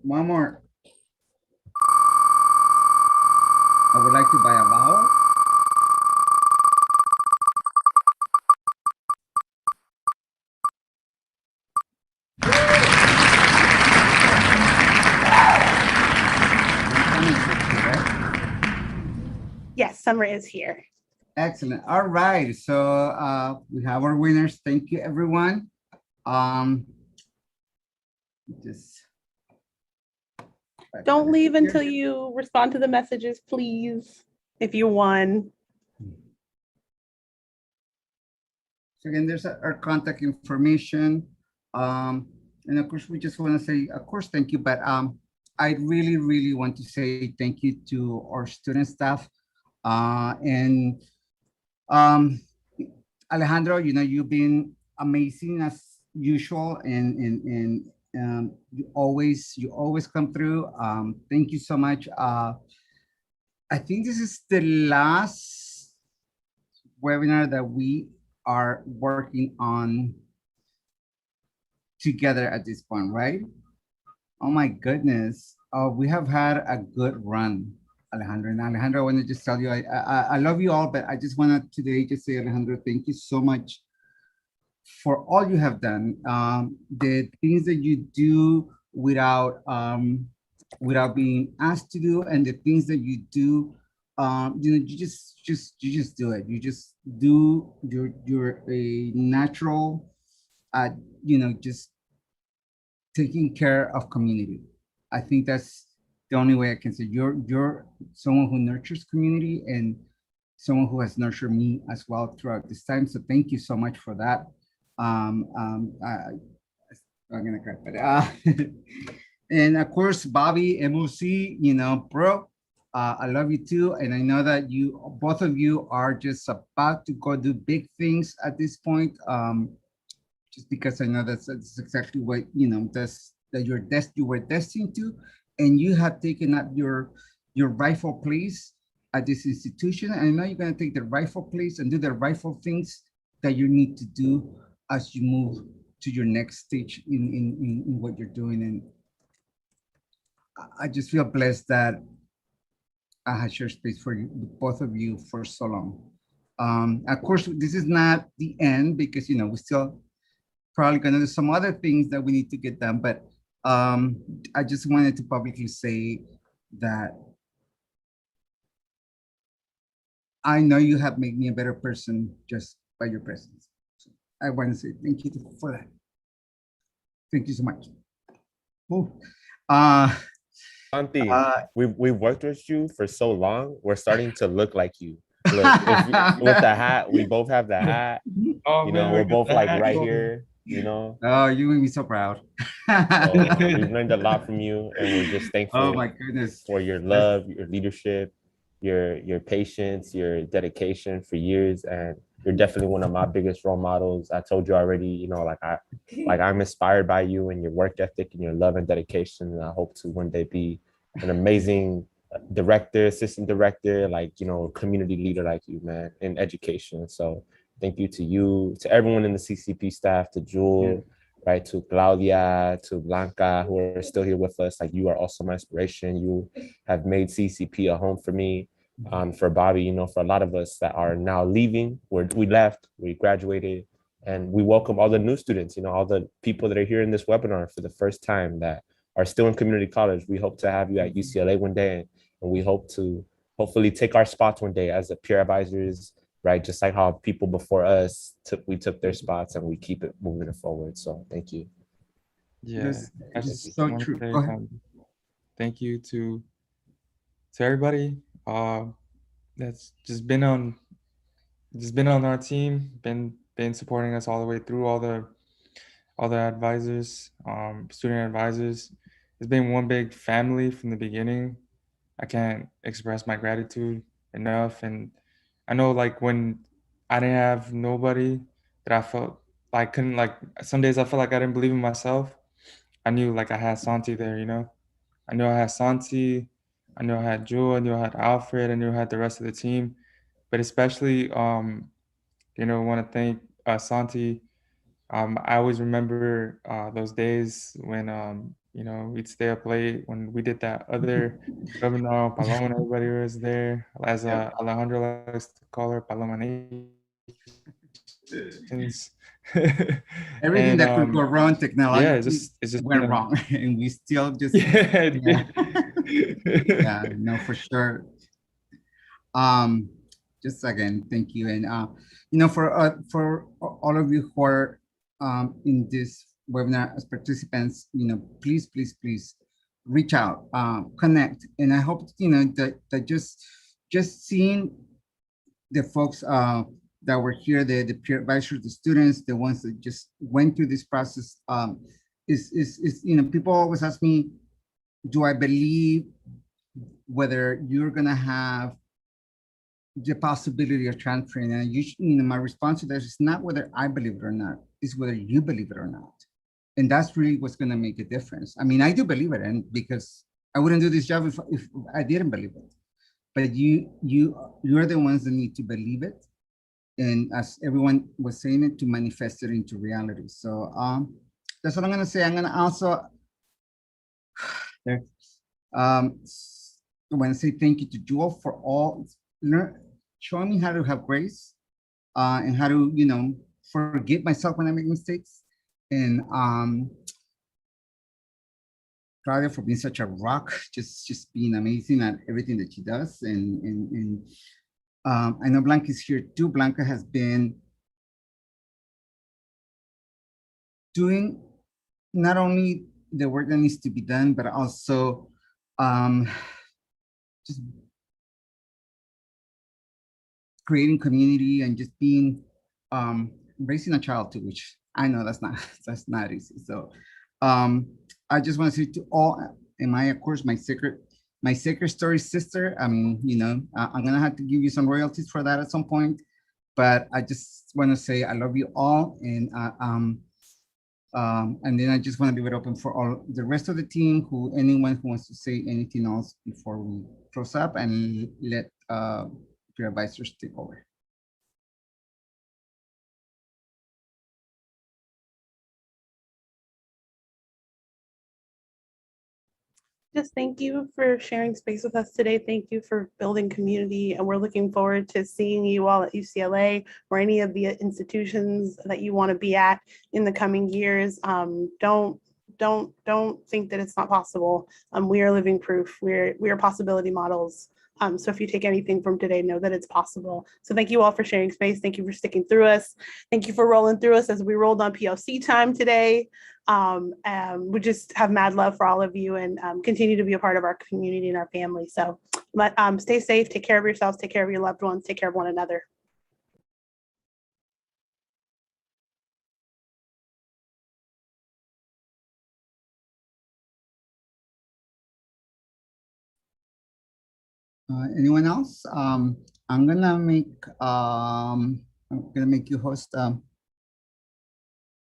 I would like to buy a vowel. Yes, Summer is here. Excellent. All right. So we have our winners. Thank you, everyone. Just Don't leave until you respond to the messages, please, if you won. So again, there's our contact information. And of course, we just want to say, of course, thank you. But I really, really want to say thank you to our student staff. And Alejandro, you know, you've been amazing as usual, and you always come through. Thank you so much. I think this is the last webinar that we are working on together at this point, right? Oh my goodness. We have had a good run, Alejandro. And Alejandro, I want to just tell you, I love you all, but I just want to today just say, Alejandro, thank you so much for all you have done. The things that you do without being asked to do, and the things that you do, you know, you just do it. You just do. You're a natural, you know, just taking care of community. I think that's the only way I can say you're someone who nurtures community and someone who has nurtured me as well throughout this time. So thank you so much for that. I'm gonna cry, but and of course, Bobby, MOC, you know, bro, I love you too. And I know that both of you are just about to go do big things at this point. Just because I know that's exactly what, you know, you were destined to, and you have taken up your rightful place at this institution. And I know you're going to take the rightful place and do the rightful things that you need to do as you move to your next stage in what you're doing. And I just feel blessed that I have shared space for you, both of you, for so long. Of course, this is not the end, because, you know, we still probably gonna do some other things that we need to get done, but I just wanted to publicly say that I know you have made me a better person just by your presence. So I want to say thank you for that. Thank you so much. Santi, we've worked with you for so long. We're starting to look like you. Look, with the hat, we both have the hat. Oh, you know, man, we're both like right cool. here. You know. Oh, you make me so proud. So we've learned a lot from you, and we're just thankful. Oh my goodness. For your love, your leadership, your patience, your dedication for years, and you're definitely one of my biggest role models. I told you already, you know, I'm inspired by you and your work ethic and your love and dedication, and I hope to one day be an amazing director, assistant director, like, you know, community leader like you, man, in education. So thank you to you, to everyone in the CCP staff, to Jewel, right, to Claudia, to Blanca, who are still here with us. Like, you are also my inspiration. You have made CCP a home for me. For Bobby, you know, for a lot of us that are now leaving, we left, we graduated, and we welcome all the new students, you know, all the people that are here in this webinar for the first time that are still in community college, we hope to have you at UCLA one day, and we hope to hopefully take our spots one day as the peer advisors, right? Just like how people before us took their spots, and we keep it moving forward. So thank you. Yeah, I This is just so want to true. say Go ahead. thank you to everybody that's just been on our team, been supporting us all the way through, all the advisors, student advisors. It's been one big family from the beginning. I can't express my gratitude enough. And I know, like, when I didn't have nobody, that I felt like couldn't, like, some days I felt like I didn't believe in myself. I knew, like, I had Santi there, you know. I knew I had Santi, I knew I had Jewel, I knew I had Alfred, I knew I had the rest of the team. But especially, you know, want to thank Santi. I always remember those days when, you know, we'd stay up late when we did that other webinar. Paloma and everybody was there, as Alejandro likes to call her, Paloma Nations. Everything And that could go wrong technologically it's just went wrong, and we still just yeah, no, for sure. Just again, thank you, and you know, for all of you who are in this webinar as participants, you know, please reach out, connect, and I hope, you know, that just seeing the folks that were here, the peer advisors, the students, the ones that just went through this process, is you know, people always ask me, do I believe whether you're gonna have the possibility of transferring? And usually, you know, my response to that is not whether I believe it or not, it's whether you believe it or not. And that's really what's gonna make a difference. I mean, I do believe it, and because I wouldn't do this job if I didn't believe it. But you're the ones that need to believe it, and as everyone was saying, it to manifest it into reality. So that's what I'm gonna say. I'm gonna also I want to say thank you to Jewel for all showing me how to have grace and how to, you know, forgive myself when I make mistakes, and Claudia for being such a rock, just being amazing at everything that she does. And I know Blanca is here too. Blanca has been doing not only the work that needs to be done, but also just creating community and just being raising a child too, which I know that's not easy. So I just want to say to all, and my, of course, my sacred story sister. I mean, you know, I'm gonna have to give you some royalties for that at some point, but I just want to say I love you all, and then I just want to leave it open for all the rest of the team, anyone who wants to say anything else before we close up and let your advisors take over. Just thank you for sharing space with us today. Thank you for building community, and we're looking forward to seeing you all at UCLA or any of the institutions that you want to be at in the coming years. Don't think that it's not possible. We are living proof. We are possibility models. So if you take anything from today, know that it's possible. So thank you all for sharing space. Thank you for sticking through us. Thank you for rolling through us as we rolled on POC time today. We just have mad love for all of you, and continue to be a part of our community and our family. So stay safe, take care of yourselves, take care of your loved ones, take care of one another. Anyone else? I'm gonna make you host,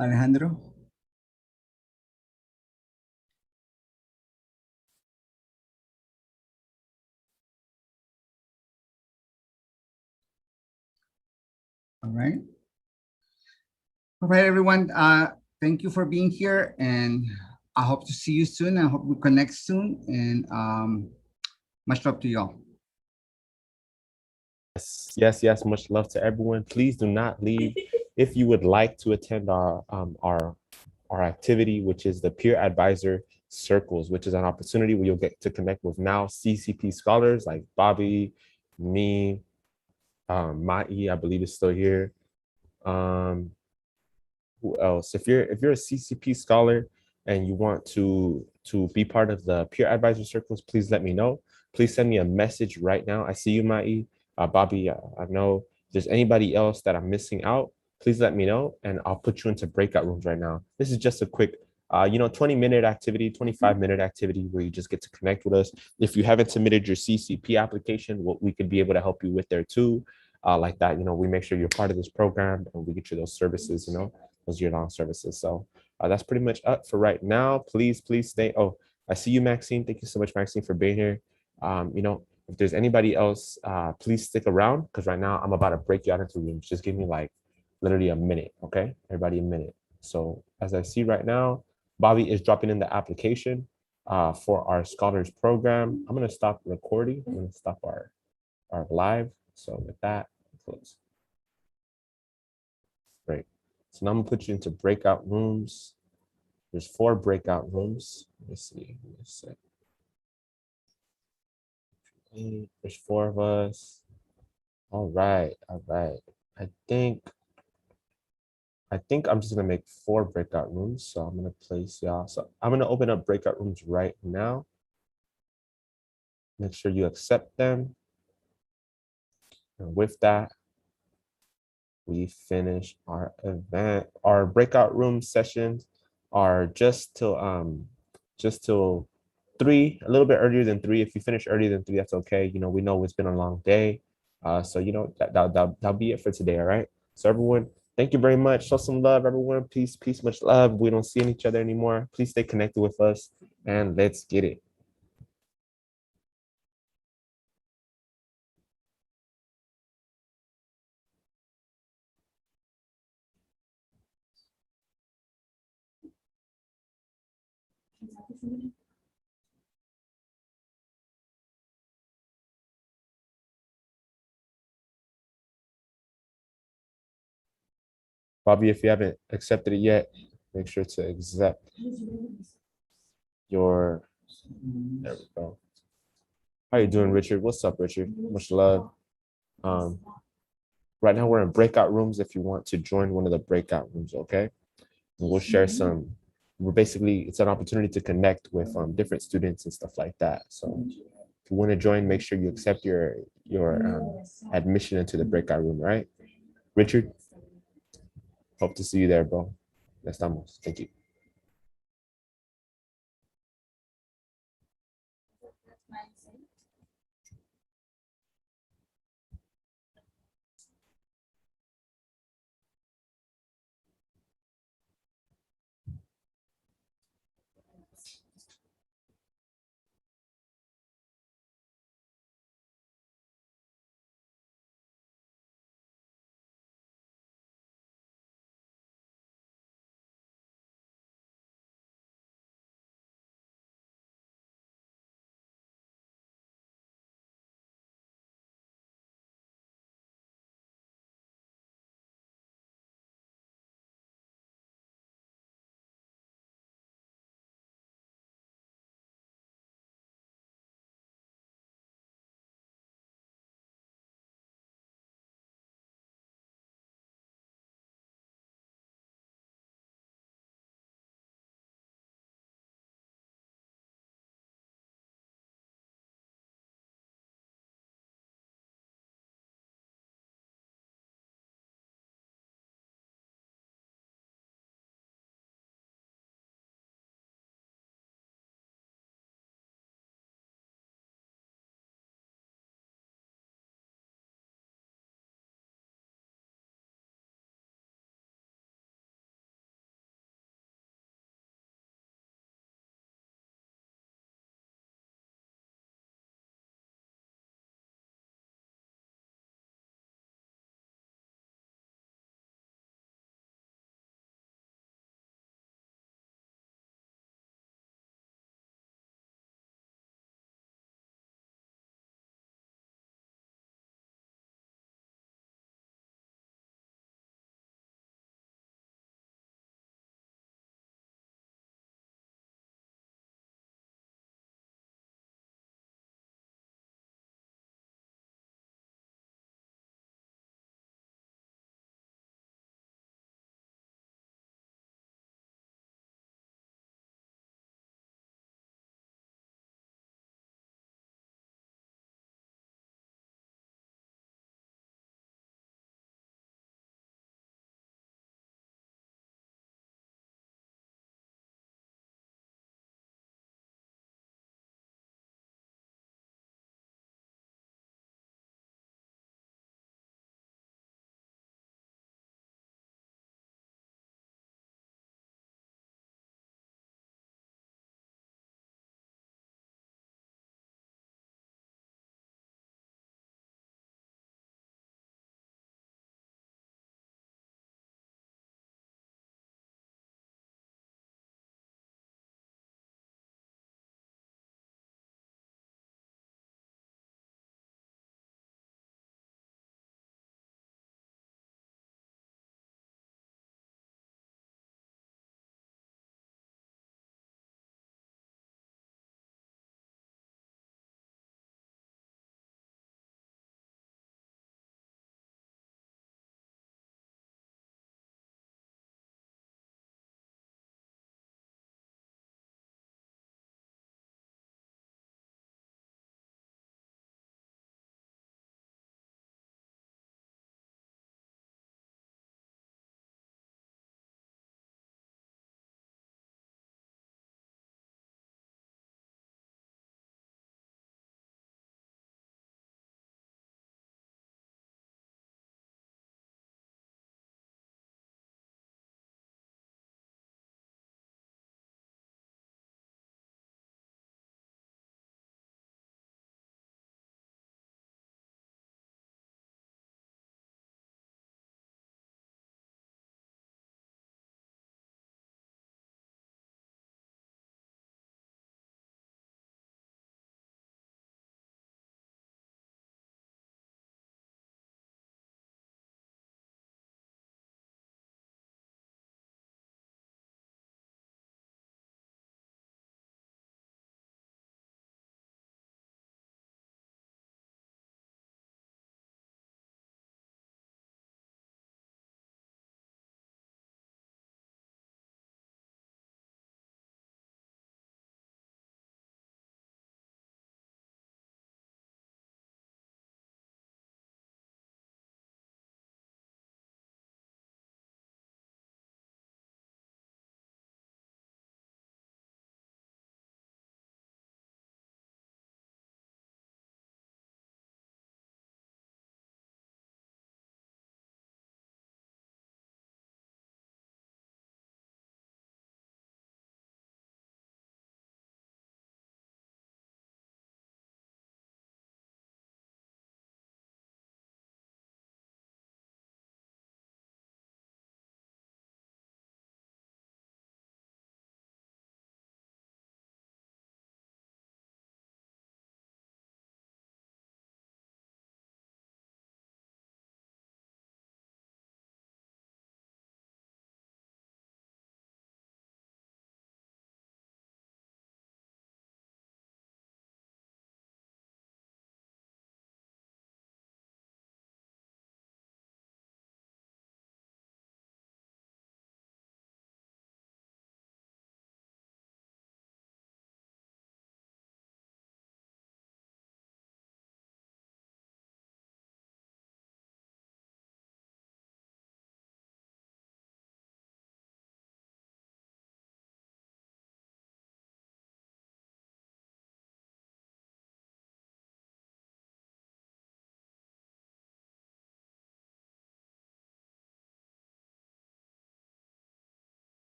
Alejandro. All right. All right, everyone. Thank you for being here, and I hope to see you soon. I hope we connect soon, and much love to y'all. Yes. Much love to everyone. Please do not leave. If you would like to attend our activity, which is the Peer Advisor circles, which is an opportunity where you'll get to connect with now CCP scholars like Bobby, me, Mai, I believe is still here. Who else? If you're a CCP scholar and you want to be part of the peer advisor circles, please let me know. Please send me a message right now. I see you, Mai, Bobby. I know if there's anybody else that I'm missing out, please let me know, and I'll put you into breakout rooms right now. This is just a quick, 20-minute activity, 25-minute activity where you just get to connect with us. If you haven't submitted your CCP application, we could be able to help you with there too. Like that, we make sure you're part of this program and we get you those services, those year-long services. So that's pretty much up for right now. Please stay. Oh, I see you, Maxine. Thank you so much, Maxine, for being here. If there's anybody else, please stick around, because right now I'm about to break you out into rooms. Just give me like literally a minute, okay? Everybody a minute. So as I see right now, Bobby is dropping in the application for our scholars program. I'm gonna stop recording. I'm gonna stop our live. So with that, close. Great. So now I'm gonna put you into breakout rooms. There's 4 breakout rooms. Let me see. There's 4 of us. All right. I think I'm just gonna make 4 breakout rooms. So I'm gonna place y'all. So I'm gonna open up breakout rooms right now. Make sure you accept them. And with that, we finish our event. Our breakout room sessions are just till 3, a little bit earlier than 3. If you finish earlier than 3, that's okay. We know it's been a long day. So that'll be it for today. All right. So everyone, thank you very much. Show some love, everyone. Peace, much love. We don't see each other anymore. Please stay connected with us and let's get it. Bobby, if you haven't accepted it yet, make sure to accept your, there we go. How you doing, Richard? What's up, Richard? Much love. Right now we're in breakout rooms if you want to join one of the breakout rooms, okay? And we'll share it's an opportunity to connect with different students and stuff like that. So if you want to join, make sure you accept your admission into the breakout room, right? Richard? Hope to see you there, bro. Estamos. Thank you.